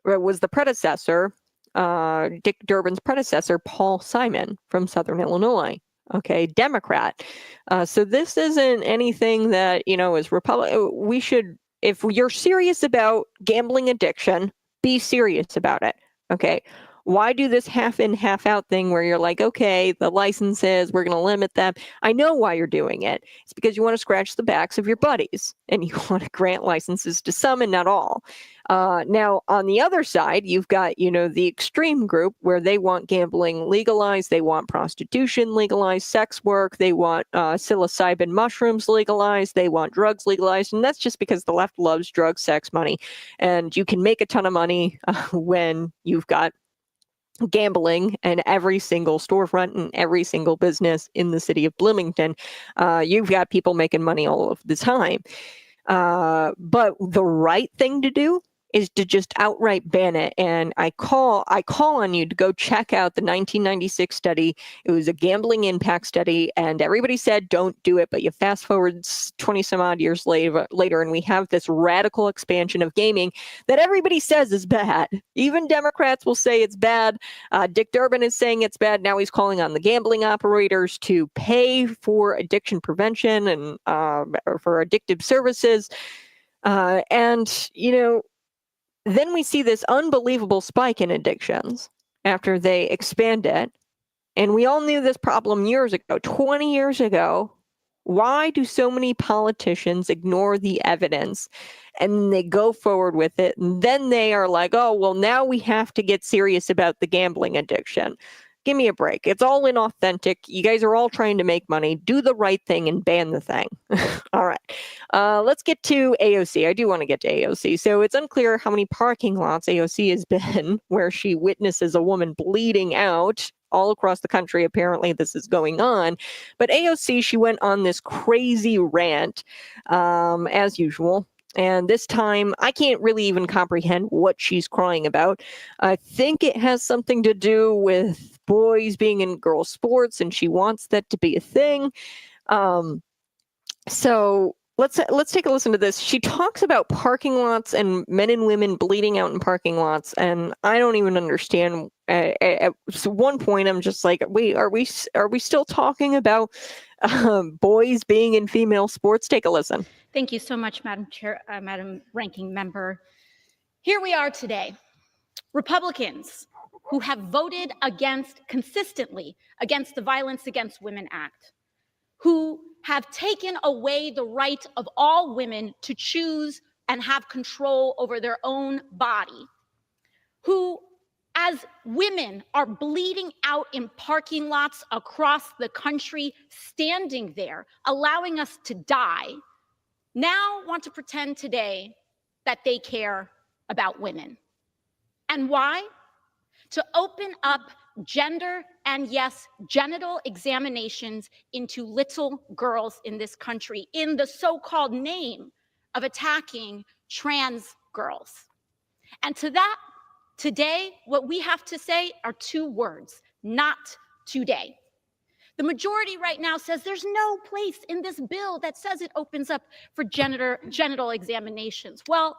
was the predecessor, Dick Durbin's predecessor, Paul Simon from Southern Illinois. Okay, Democrat. So this isn't anything that, is Republican. We should, if you're serious about gambling addiction, be serious about it. Okay. Why do this half in, half out thing where you're like, okay, the licenses, we're going to limit them. I know why you're doing it. It's because you want to scratch the backs of your buddies and you want to grant licenses to some and not all. Now, on the other side, you've got, the extreme group where they want gambling legalized. They want prostitution legalized, sex work. They want psilocybin mushrooms legalized. They want drugs legalized. And that's just because the left loves drugs, sex, money. And you can make a ton of money when you've got gambling and every single storefront and every single business in the city of Bloomington. You've got people making money all of the time. But the right thing to do is to just outright ban it. And I call on you to go check out the 1996 study. It was a gambling impact study, and everybody said don't do it. But you fast forward 20 some odd years later, and we have this radical expansion of gaming that everybody says is bad. Even Democrats will say it's bad. Dick Durbin is saying it's bad. Now he's calling on the gambling operators to pay for addiction prevention and for addictive services. Then we see this unbelievable spike in addictions after they expand it. And we all knew this problem years ago, 20 years ago. Why do so many politicians ignore the evidence and they go forward with it? And then they are like, oh, well, now we have to get serious about the gambling addiction. Give me a break. It's all inauthentic. You guys are all trying to make money. Do the right thing and ban the thing. All right. Let's get to AOC. I do want to get to AOC. So it's unclear how many parking lots AOC has been where she witnesses a woman bleeding out. All across the country, apparently this is going on. But AOC, she went on this crazy rant, as usual. And this time, I can't really even comprehend what she's crying about. I think it has something to do with boys being in girls' sports, and she wants that to be a thing. So let's take a listen to this. She talks about parking lots and men and women bleeding out in parking lots, and I don't even understand. At one point, I'm just like, wait, are we still talking about boys being in female sports? Take a listen. Thank you so much, Madam Chair, Madam Ranking Member. Here we are today, Republicans who have voted consistently against the Violence Against Women Act, who have taken away the right of all women to choose and have control over their own body, who, as women are bleeding out in parking lots across the country, standing there, allowing us to die, now want to pretend today that they care about women. And why? To open up gender and, yes, genital examinations into little girls in this country in the so-called name of attacking trans girls. And to that, today, what we have to say are two words: not today. The majority right now says there's no place in this bill that says it opens up for genital examinations. Well,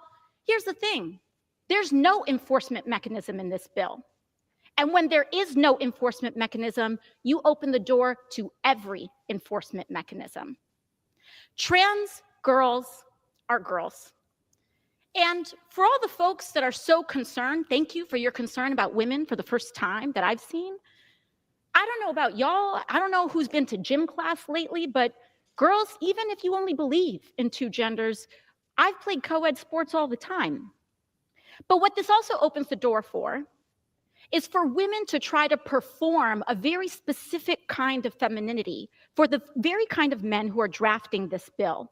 here's the thing. There's no enforcement mechanism in this bill. And when there is no enforcement mechanism, you open the door to every enforcement mechanism. Trans girls are girls. And for all the folks that are so concerned, thank you for your concern about women for the first time that I've seen. I don't know about y'all. I don't know who's been to gym class lately, but girls, even if you only believe in two genders, I've played co-ed sports all the time. But what this also opens the door for is for women to try to perform a very specific kind of femininity for the very kind of men who are drafting this bill,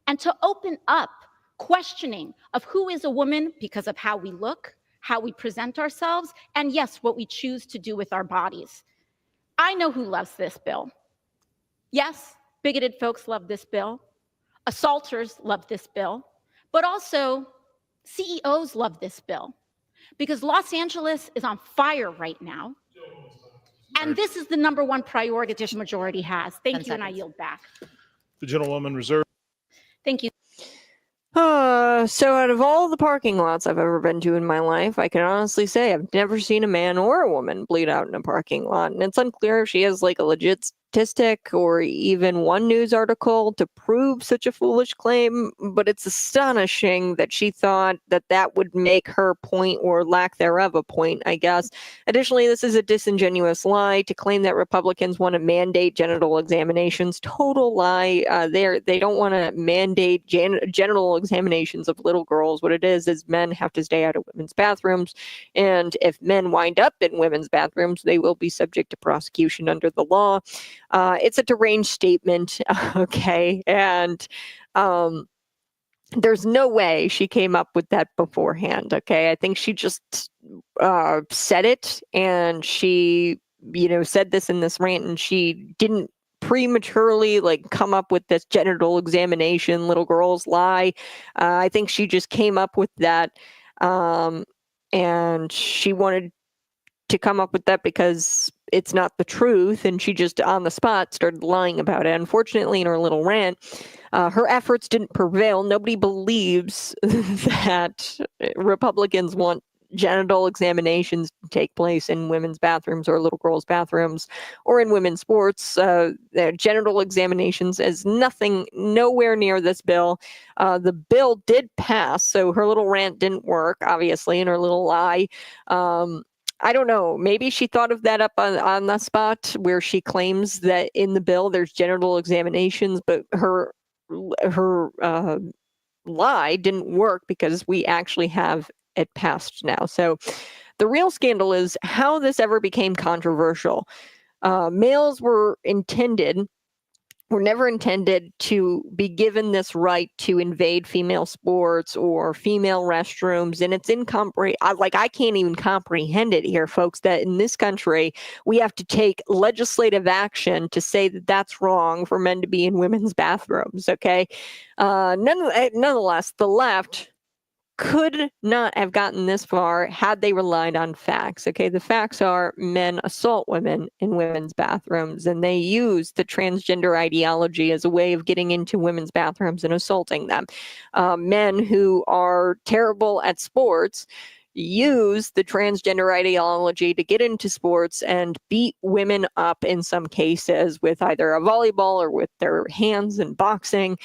and to open up questioning of who is a woman because of how we look, how we present ourselves, and yes, what we choose to do with our bodies. I know who loves this bill. Yes, bigoted folks love this bill. Assaulters love this bill. But also, CEOs love this bill. Because Los Angeles is on fire right now. And this is the #1 priority this majority has. Thank you, and I yield back. The gentlewoman reserved. Thank you. So out of all the parking lots I've ever been to in my life, I can honestly say I've never seen a man or a woman bleed out in a parking lot. And it's unclear if she has like a legit statistic or even one news article to prove such a foolish claim, but it's astonishing that she thought that that would make her point or lack thereof a point, I guess. Additionally, this is a disingenuous lie to claim that Republicans want to mandate genital examinations. Total lie. They don't want to mandate genital examinations of little girls. What it is men have to stay out of women's bathrooms, and if men wind up in women's bathrooms, they will be subject to prosecution under the law. It's a deranged statement, okay, and there's no way she came up with that beforehand, okay? I think she just said it, and she, said this in this rant, and she didn't prematurely like come up with this genital examination, little girls lie. I think she just came up with that, and she wanted to come up with that because it's not the truth, and she just on the spot started lying about it. Unfortunately, in her little rant, her efforts didn't prevail. Nobody believes that Republicans want genital examinations to take place in women's bathrooms or little girls' bathrooms or in women's sports. Genital examinations is nowhere near this bill. The bill did pass, so her little rant didn't work, obviously, and her little lie. I don't know. Maybe she thought of that up on the spot where she claims that in the bill there's genital examinations, but her lie didn't work because we actually have it passed now. So the real scandal is how this ever became controversial. Males were never intended to be given this right to invade female sports or female restrooms. And it's I can't even comprehend it here, folks, that in this country, we have to take legislative action to say that that's wrong for men to be in women's bathrooms. Okay. Nonetheless, the left could not have gotten this far had they relied on facts. Okay, the facts are men assault women in women's bathrooms, and they use the transgender ideology as a way of getting into women's bathrooms and assaulting them. Men who are terrible at sports use the transgender ideology to get into sports and beat women up in some cases with either a volleyball or with their hands in boxing.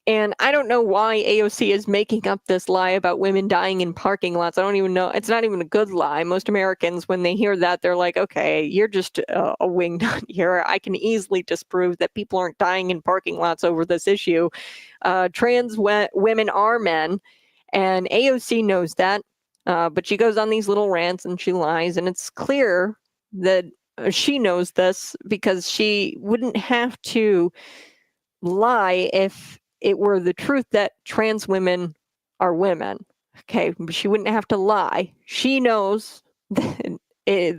And I don't know why AOC is making up this lie about women dying in parking lots. I don't even know. It's not even a good lie. Most Americans, when they hear that, they're like, okay, you're just a wingnut here. I can easily disprove that people aren't dying in parking lots over this issue. Trans women are men, and AOC knows that. But she goes on these little rants and she lies, and it's clear that she knows this because she wouldn't have to lie if it were the truth that trans women are women. Okay, she wouldn't have to lie. She knows that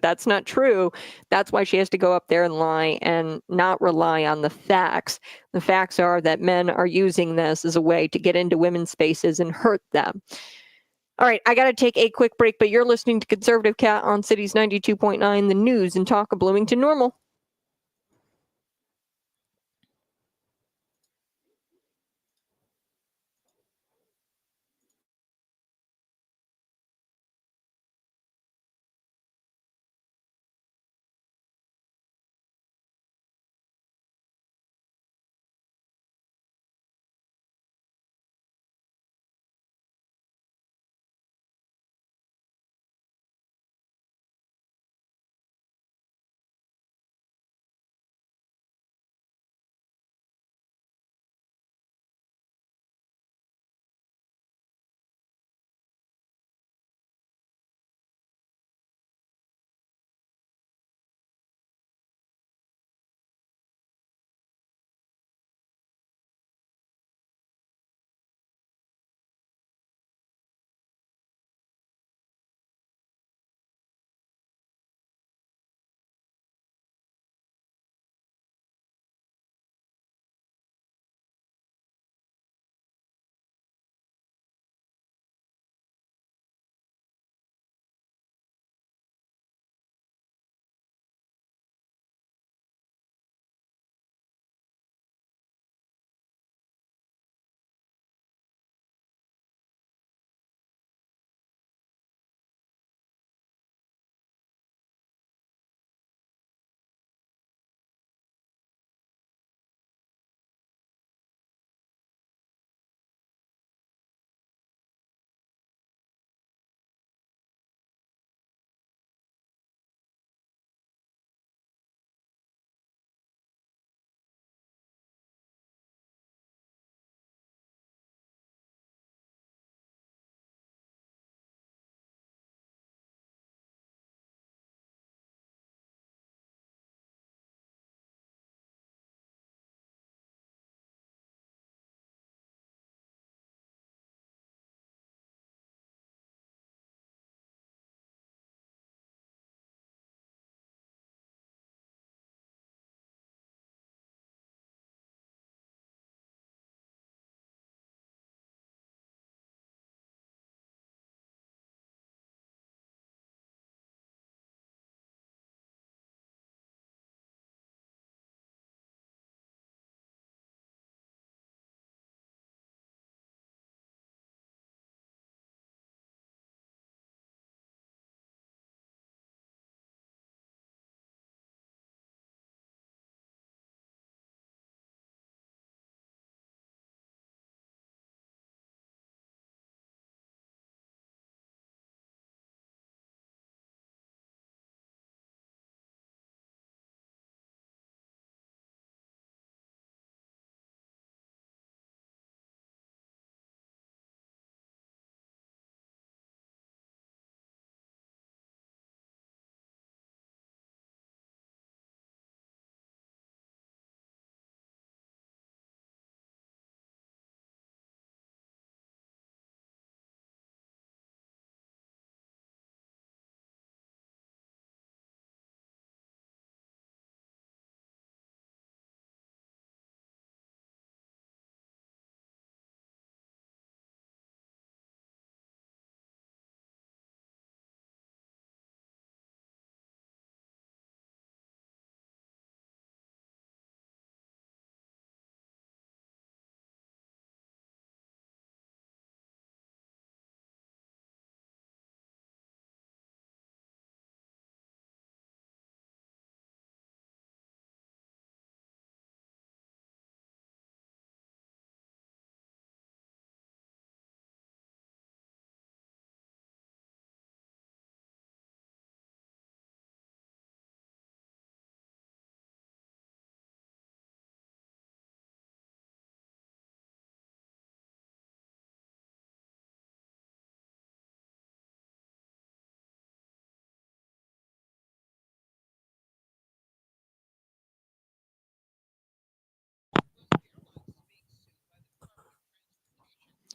that's not true. That's why she has to go up there and lie and not rely on the facts. The facts are that men are using this as a way to get into women's spaces and hurt them. All right, I got to take a quick break, but you're listening to Conservative Cat on Cities 92.9, the news and talk of Bloomington Normal.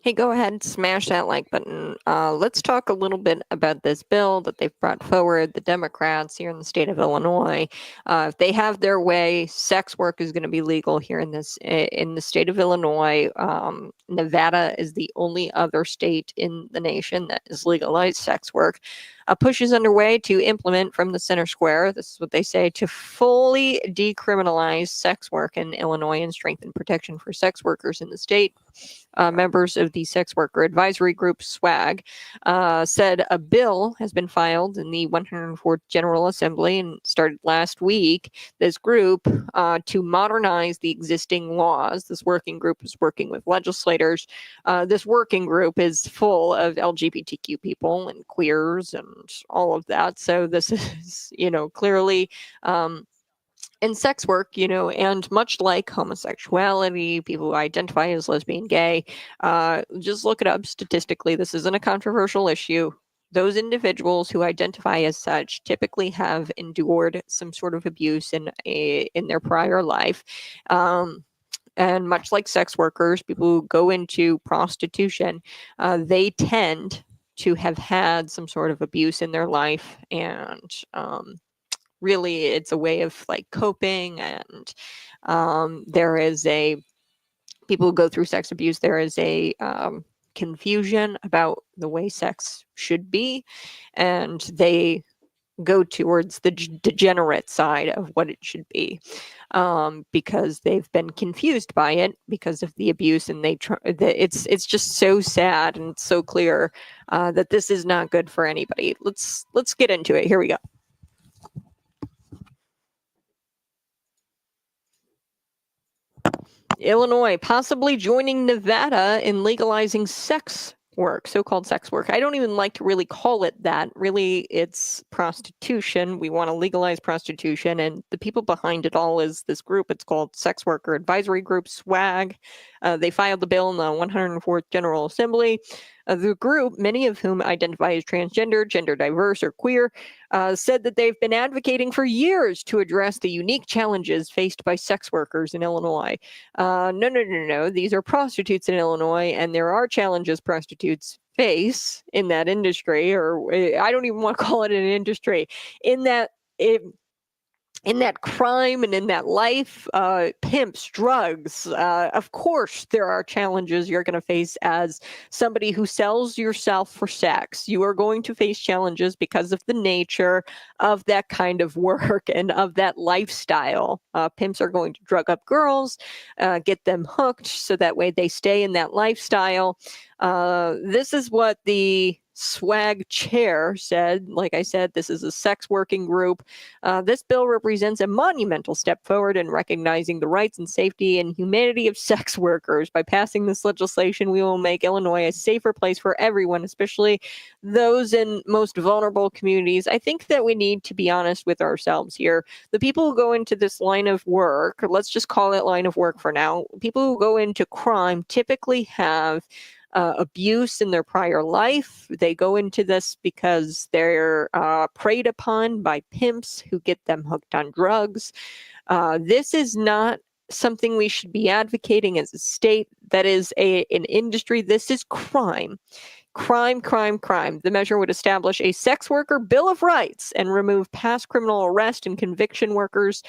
Hey, go ahead and smash that like button. Let's talk a little bit about this bill that they've brought forward, the Democrats here in the state of Illinois. If they have their way, sex work is going to be legal here in the state of Illinois. Nevada is the only other state in the nation that has legalized sex work. A push is underway to implement from the center square, this is what they say, to fully decriminalize sex work in Illinois and strengthen protection for sex workers in the state. Members of the sex worker advisory group SWAG said a bill has been filed in the 104th General Assembly and started last week. This group to modernize the existing laws. This working group is working with legislators. This working group is full of LGBTQ people and queers and all of that. So this is, clearly in sex work, and much like homosexuality, people who identify as lesbian, gay, just look it up statistically. This isn't a controversial issue. Those individuals who identify as such typically have endured some sort of abuse in their prior life. And much like sex workers, people who go into prostitution, they tend to have had some sort of abuse in their life, and really it's a way of like coping. And there is people who go through sex abuse, there is a confusion about the way sex should be, and they go towards the degenerate side of what it should be, because they've been confused by it because of the abuse, and it's just so sad and so clear that this is not good for anybody. Let's get into it. Here we go. Illinois possibly joining Nevada in legalizing sex work, so-called sex work. I don't even like to really call it that. Really, it's prostitution. We want to legalize prostitution, and the people behind it all is this group. It's called Sex Worker Advisory Group, SWAG. They filed the bill in the 104th General Assembly. The group, many of whom identify as transgender, gender diverse, or queer, said that they've been advocating for years to address the unique challenges faced by sex workers in Illinois. No. These are prostitutes in Illinois, and there are challenges prostitutes face in that industry, or I don't even want to call it an industry, in that crime and in that life, pimps, drugs. Of course, there are challenges you're going to face as somebody who sells yourself for sex. You are going to face challenges because of the nature of that kind of work and of that lifestyle. Pimps are going to drug up girls, get them hooked, so that way they stay in that lifestyle. This is what the SWAG chair said. Like I said, this is a sex working group. This bill represents a monumental step forward in recognizing the rights and safety and humanity of sex workers. By passing this legislation, we will make Illinois a safer place for everyone, especially those in most vulnerable communities. I think that we need to be honest with ourselves here. The people who go into this line of work, let's just call it line of work for now, people who go into crime typically have abuse in their prior life. They go into this because they're preyed upon by pimps who get them hooked on drugs. This is not something we should be advocating as a state. That is an industry. This is crime. Crime. The measure would establish a sex worker bill of rights and remove past criminal arrest and conviction records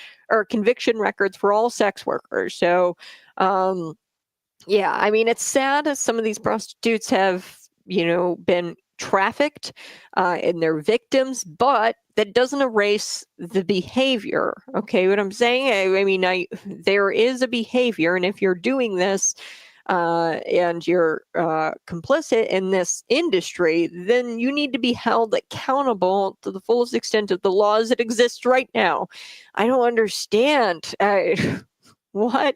for all sex workers. So, yeah, I mean, it's sad as some of these prostitutes have, been trafficked and they're victims, but that doesn't erase the behavior. Okay, what I'm saying? I mean, there is a behavior, and if you're doing this and you're complicit in this industry, then you need to be held accountable to the fullest extent of the laws that exist right now. I don't understand. What?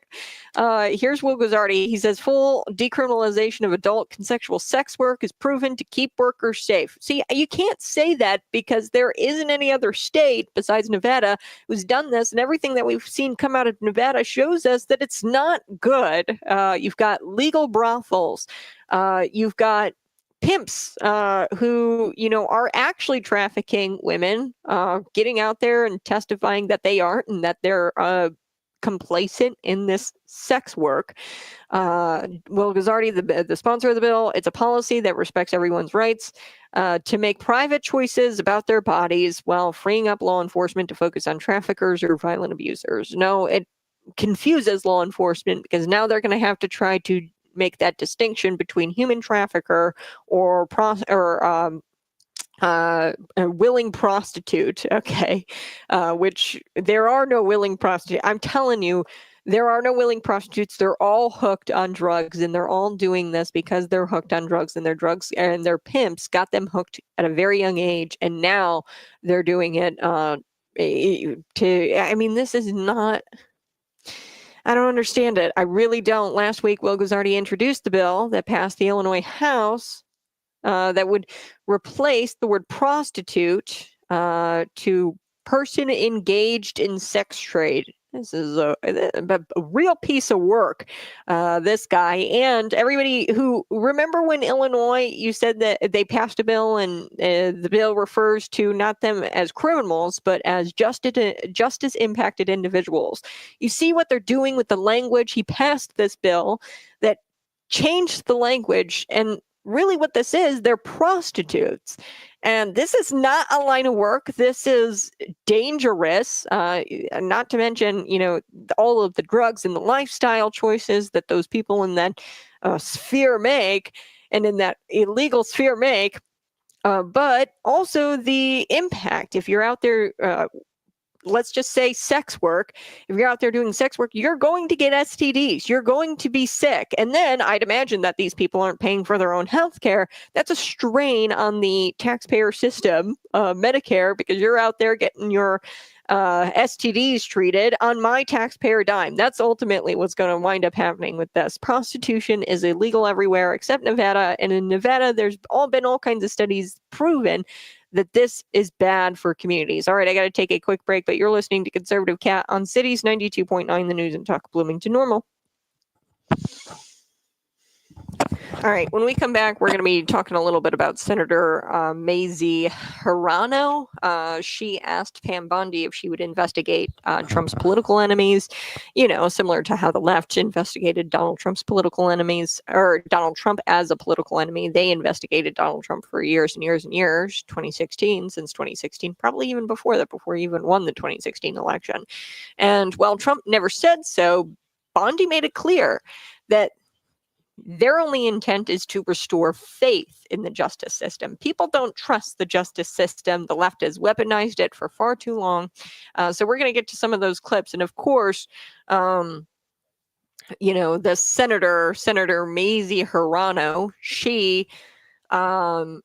Here's Will Guzzardi. He says, full decriminalization of adult consensual sex work is proven to keep workers safe. See, you can't say that because there isn't any other state besides Nevada who's done this, and everything that we've seen come out of Nevada shows us that it's not good. You've got legal brothels. You've got pimps who, are actually trafficking women, getting out there and testifying that they aren't, and that they're complacent in this sex work. Will Guzzardi, the sponsor of the bill, it's a policy that respects everyone's rights to make private choices about their bodies while freeing up law enforcement to focus on traffickers or violent abusers. No, it confuses law enforcement because now they're going to have to try to make that distinction between human trafficker or a willing prostitute, okay, which there are no willing prostitutes. I'm telling you, there are no willing prostitutes. They're all hooked on drugs, and they're all doing this because they're hooked on drugs, and their drugs and their pimps got them hooked at a very young age, and now they're doing it I mean, this is not. I don't understand it. I really don't. Last week, Will Guzzardi introduced the bill that passed the Illinois House that would replace the word prostitute to person engaged in sex trade. This is a real piece of work, this guy. And everybody who, remember when Illinois, you said that they passed a bill and the bill refers to not them as criminals, but as justice impacted individuals. You see what they're doing with the language. He passed this bill that changed the language, and really what this is, they're prostitutes. And this is not a line of work. This is dangerous, not to mention, you know, all of the drugs and the lifestyle choices that those people in that sphere make, and in that illegal sphere make, but also the impact. If you're out there, let's just say sex work, if you're out there doing sex work, you're going to get STDs, you're going to be sick. And then I'd imagine that these people aren't paying for their own health care. That's a strain on the taxpayer system, Medicare, because you're out there getting your STDs treated on my taxpayer dime. That's ultimately what's going to wind up happening with this. Prostitution is illegal everywhere except Nevada. And in Nevada, there's been all kinds of studies proven that this is bad for communities. All right, I got to take a quick break, but you're listening to Conservative Cat on Cities 92.9, the news and talk Bloomington Normal. All right, when we come back, we're going to be talking a little bit about Senator Mazie Hirono. She asked Pam Bondi if she would investigate Trump's political enemies, you know, similar to how the left investigated Donald Trump's political enemies, or Donald Trump as a political enemy. They investigated Donald Trump for years and years and years, since 2016, probably even before that, before he even won the 2016 election. And while Trump never said so, Bondi made it clear that their only intent is to restore faith in the justice system. People don't trust the justice system. The left has weaponized it for far too long. So we're going to get to some of those clips. And of course, you know, the Senator Mazie Hirono, she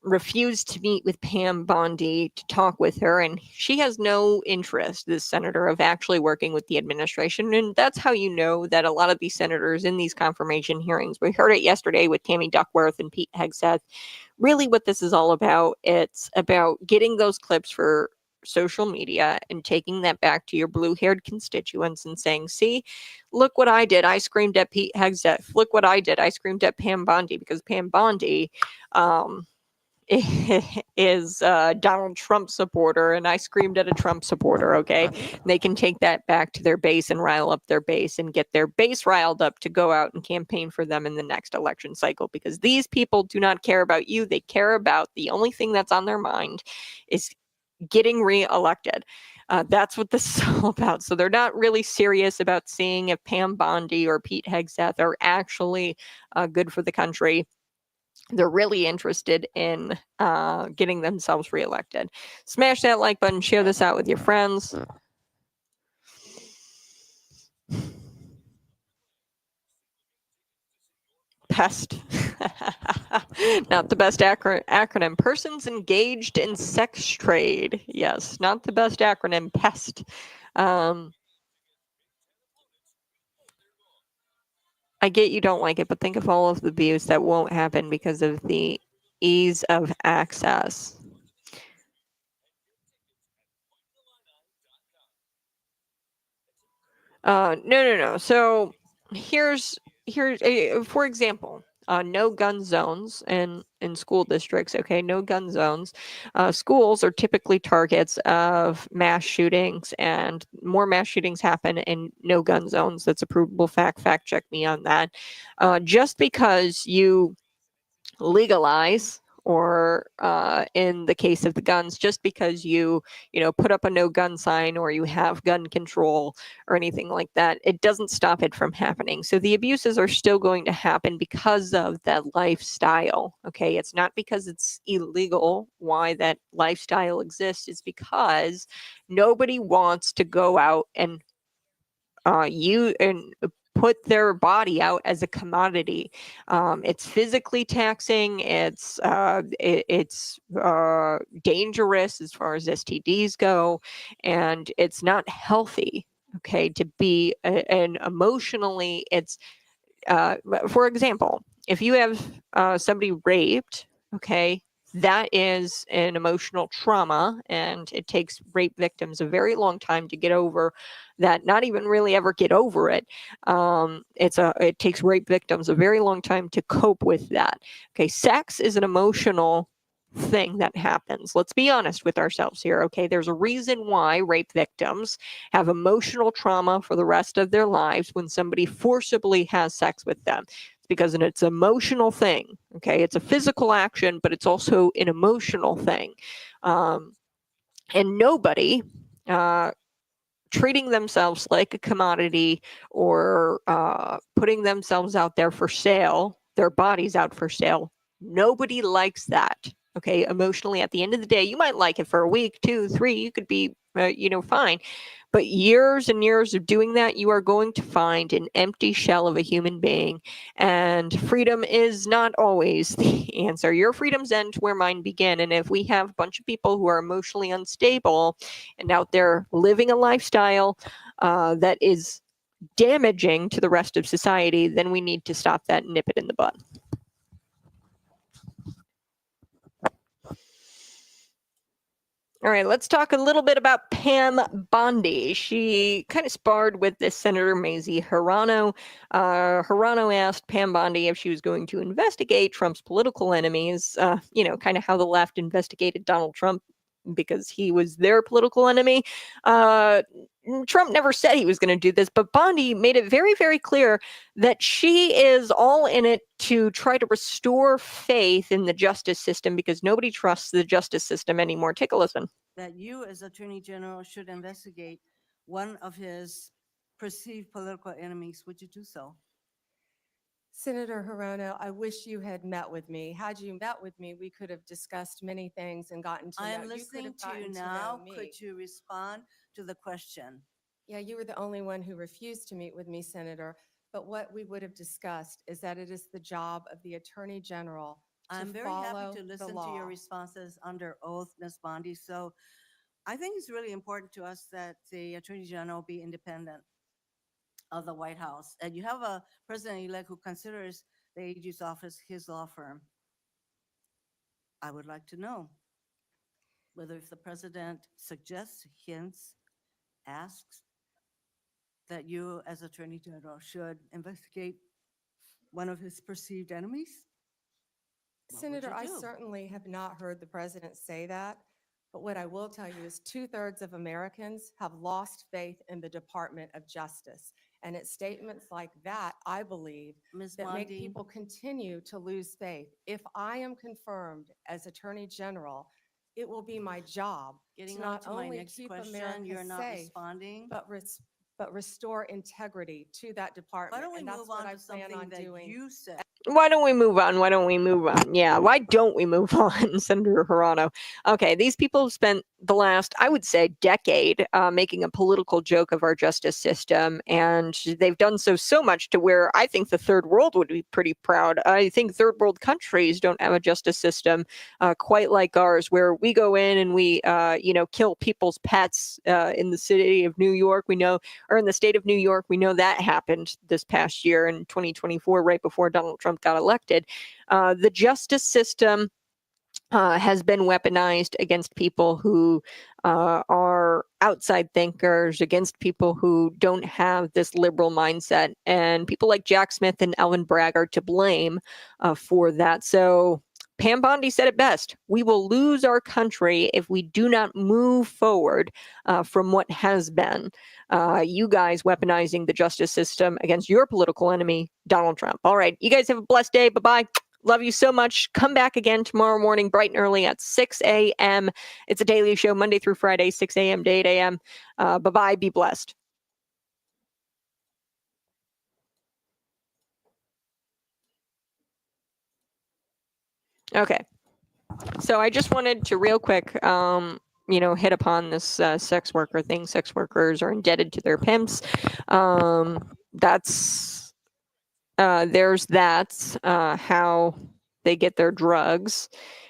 refused to meet with Pam Bondi to talk with her, and she has no interest, this senator, of actually working with the administration. And that's how you know that a lot of these senators in these confirmation hearings, we heard it yesterday with Tammy Duckworth and Pete Hegseth, really what this is all about, it's about getting those clips for social media and taking that back to your blue-haired constituents and saying, see, look what I did. I screamed at Pete Hegseth. Look what I did. I screamed at Pam Bondi, because Pam Bondi is a Donald Trump supporter, and I screamed at a Trump supporter, okay? And they can take that back to their base and rile up their base and get their base riled up to go out and campaign for them in the next election cycle, because these people do not care about you. They care about the only thing that's on their mind is getting reelected. That's what this is all about. So they're not really serious about seeing if Pam Bondi or Pete Hegseth are actually good for the country. They're really interested in getting themselves reelected. Smash that like button, share this out with your friends. PEST. Not the best acronym. Persons engaged in sex trade. Yes, not the best acronym. PEST. I get you don't like it, but think of all of the abuse that won't happen because of the ease of access. No. So here's for example, no gun zones in school districts. Okay, no gun zones. Schools are typically targets of mass shootings, and more mass shootings happen in no gun zones. That's a provable fact. Fact check me on that. Just because you legalize, or in the case of the guns, just because you put up a no gun sign or you have gun control or anything like that, it doesn't stop it from happening. So the abuses are still going to happen because of that lifestyle. Okay, it's not because it's illegal why that lifestyle exists. It's because nobody wants to go out and put their body out as a commodity. It's physically taxing. It's dangerous as far as STDs go, and it's not healthy. Okay, to be and emotionally, it's for example, if you have somebody raped, okay, that is an emotional trauma, and it takes rape victims a very long time to get over that, not even really ever get over it. It takes rape victims a very long time to cope with that. Okay, sex is an emotional thing that happens. Let's be honest with ourselves here. Okay, there's a reason why rape victims have emotional trauma for the rest of their lives when somebody forcibly has sex with them. Because it's an emotional thing. Okay, it's a physical action, but it's also an emotional thing. And nobody treating themselves like a commodity, or putting themselves out there for sale, their bodies out for sale, nobody likes that. Okay, emotionally, at the end of the day, you might like it for a week, 2, 3, you could be fine. But years and years of doing that, you are going to find an empty shell of a human being. And freedom is not always the answer. Your freedoms end where mine begin. And if we have a bunch of people who are emotionally unstable and out there living a lifestyle that is damaging to the rest of society, then we need to stop that and nip it in the bud. All right, let's talk a little bit about Pam Bondi. She kind of sparred with this Senator Mazie Hirono. Hirono asked Pam Bondi if she was going to investigate Trump's political enemies, kind of how the left investigated Donald Trump because he was their political enemy. Trump never said he was going to do this, but Bondi made it very, very clear that she is all in it to try to restore faith in the justice system because nobody trusts the justice system anymore. Take a listen. That you as Attorney General should investigate one of his perceived political enemies. Would you do so? Senator Hirono, I wish you had met with me. Had you met with me, we could have discussed many things and gotten to know. I am You could listening have to gotten you to know now. me. Could you respond to the question? Yeah, you were the only one who refused to meet with me, Senator. But what we would have discussed is that it is the job of the Attorney General to I'm very follow happy to the listen to law. your responses under oath, Ms. Bondi. So I think it's really important to us that the Attorney General be independent of the White House. And you have a president-elect who considers the AG's office his law firm. I would like to know whether if the president suggests, hints, asks that you as Attorney General should investigate one of his perceived enemies? What would Senator, you I do? certainly have not heard the president say that. But what I will tell you is 2/3 of Americans have lost faith in the Department of Justice. And it's statements like that, I believe, Ms. that make Bondi, people continue to lose faith. If I am confirmed as Attorney General, it will be my job getting to on not to my only next keep question, America you're not safe, responding. but restore integrity to that Why department. don't we And that's move what on I to plan something on that doing. you said? Why don't we move on? Why don't we move on? Yeah, why don't we move on, Senator Hirono? Okay, these people have spent the last, I would say, decade making a political joke of our justice system, and they've done so much to where I think the third world would be pretty proud. I think third world countries don't have a justice system quite like ours, where we go in and we, kill people's pets in the city of New York. We know, or in the state of New York, we know that happened this past year in 2024, right before Donald Trump got elected. The justice system has been weaponized against people who are outside thinkers, against people who don't have this liberal mindset. And people like Jack Smith and Ellen Bragg are to blame for that. So Pam Bondi said it best. We will lose our country if we do not move forward from what has been. You guys weaponizing the justice system against your political enemy, Donald Trump. All right. You guys have a blessed day. Bye-bye. Love you so much. Come back again tomorrow morning, bright and early at 6 a.m. It's a daily show, Monday through Friday, 6 a.m. to 8 a.m. Bye-bye. Be blessed. Okay. So I just wanted to real quick, hit upon this sex worker thing. Sex workers are indebted to their pimps. There's that, how they get their drugs,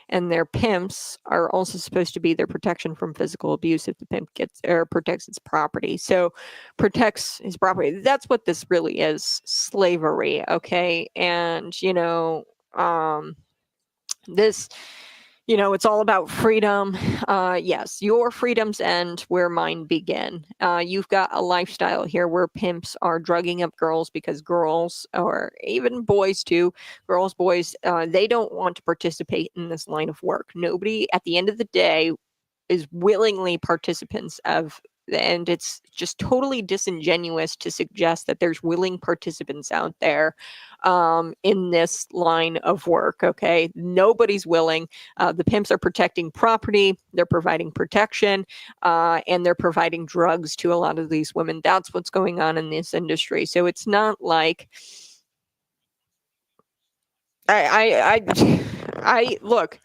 and their pimps are also supposed to be their protection from physical abuse if the pimp gets or protects its property. So protects his property. That's what this really is, slavery. Okay. And, this, it's all about freedom. Yes, your freedoms end where mine begin. You've got a lifestyle here where pimps are drugging up girls because girls, or even boys too, boys, they don't want to participate in this line of work. Nobody at the end of the day is willingly participants of, and it's just totally disingenuous to suggest that there's willing participants out there in this line of work. Okay, nobody's willing. The pimps are protecting property, they're providing protection, and they're providing drugs to a lot of these women. That's what's going on in this industry. So it's not like I look.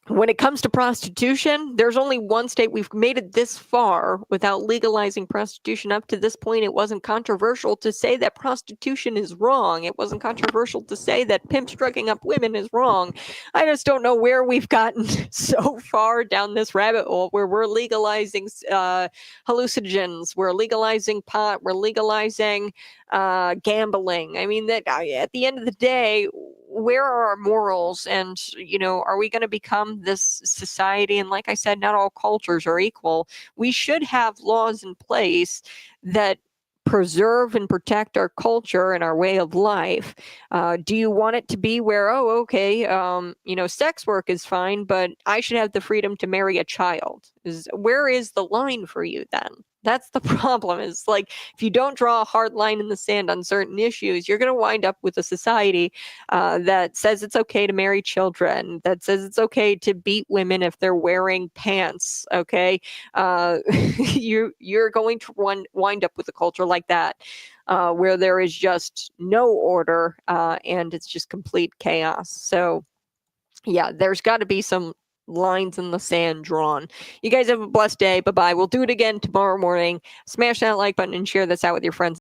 When it comes to prostitution, there's only one state. We've made it this far without legalizing prostitution. Up to this point, it wasn't controversial to say that prostitution is wrong. It wasn't controversial to say that pimps drugging up women is wrong. I just don't know where we've gotten so far down this rabbit hole where we're legalizing hallucinogens, we're legalizing pot, we're legalizing gambling. I mean, that at the end of the day, where are our morals? And, are we going to become this society? And like I said, not all cultures are equal. We should have laws in place that preserve and protect our culture and our way of life. Do you want it to be where, sex work is fine, but I should have the freedom to marry a child? Where is the line for you then? That's the problem, is like, if you don't draw a hard line in the sand on certain issues, you're going to wind up with a society that says it's okay to marry children, that says it's okay to beat women if they're wearing pants. Okay. You're going to wind up with a culture like that, where there is just no order, and it's just complete chaos. So yeah, there's got to be some lines in the sand drawn. You guys have a blessed day. Bye-bye. We'll do it again tomorrow morning. Smash that like button and share this out with your friends.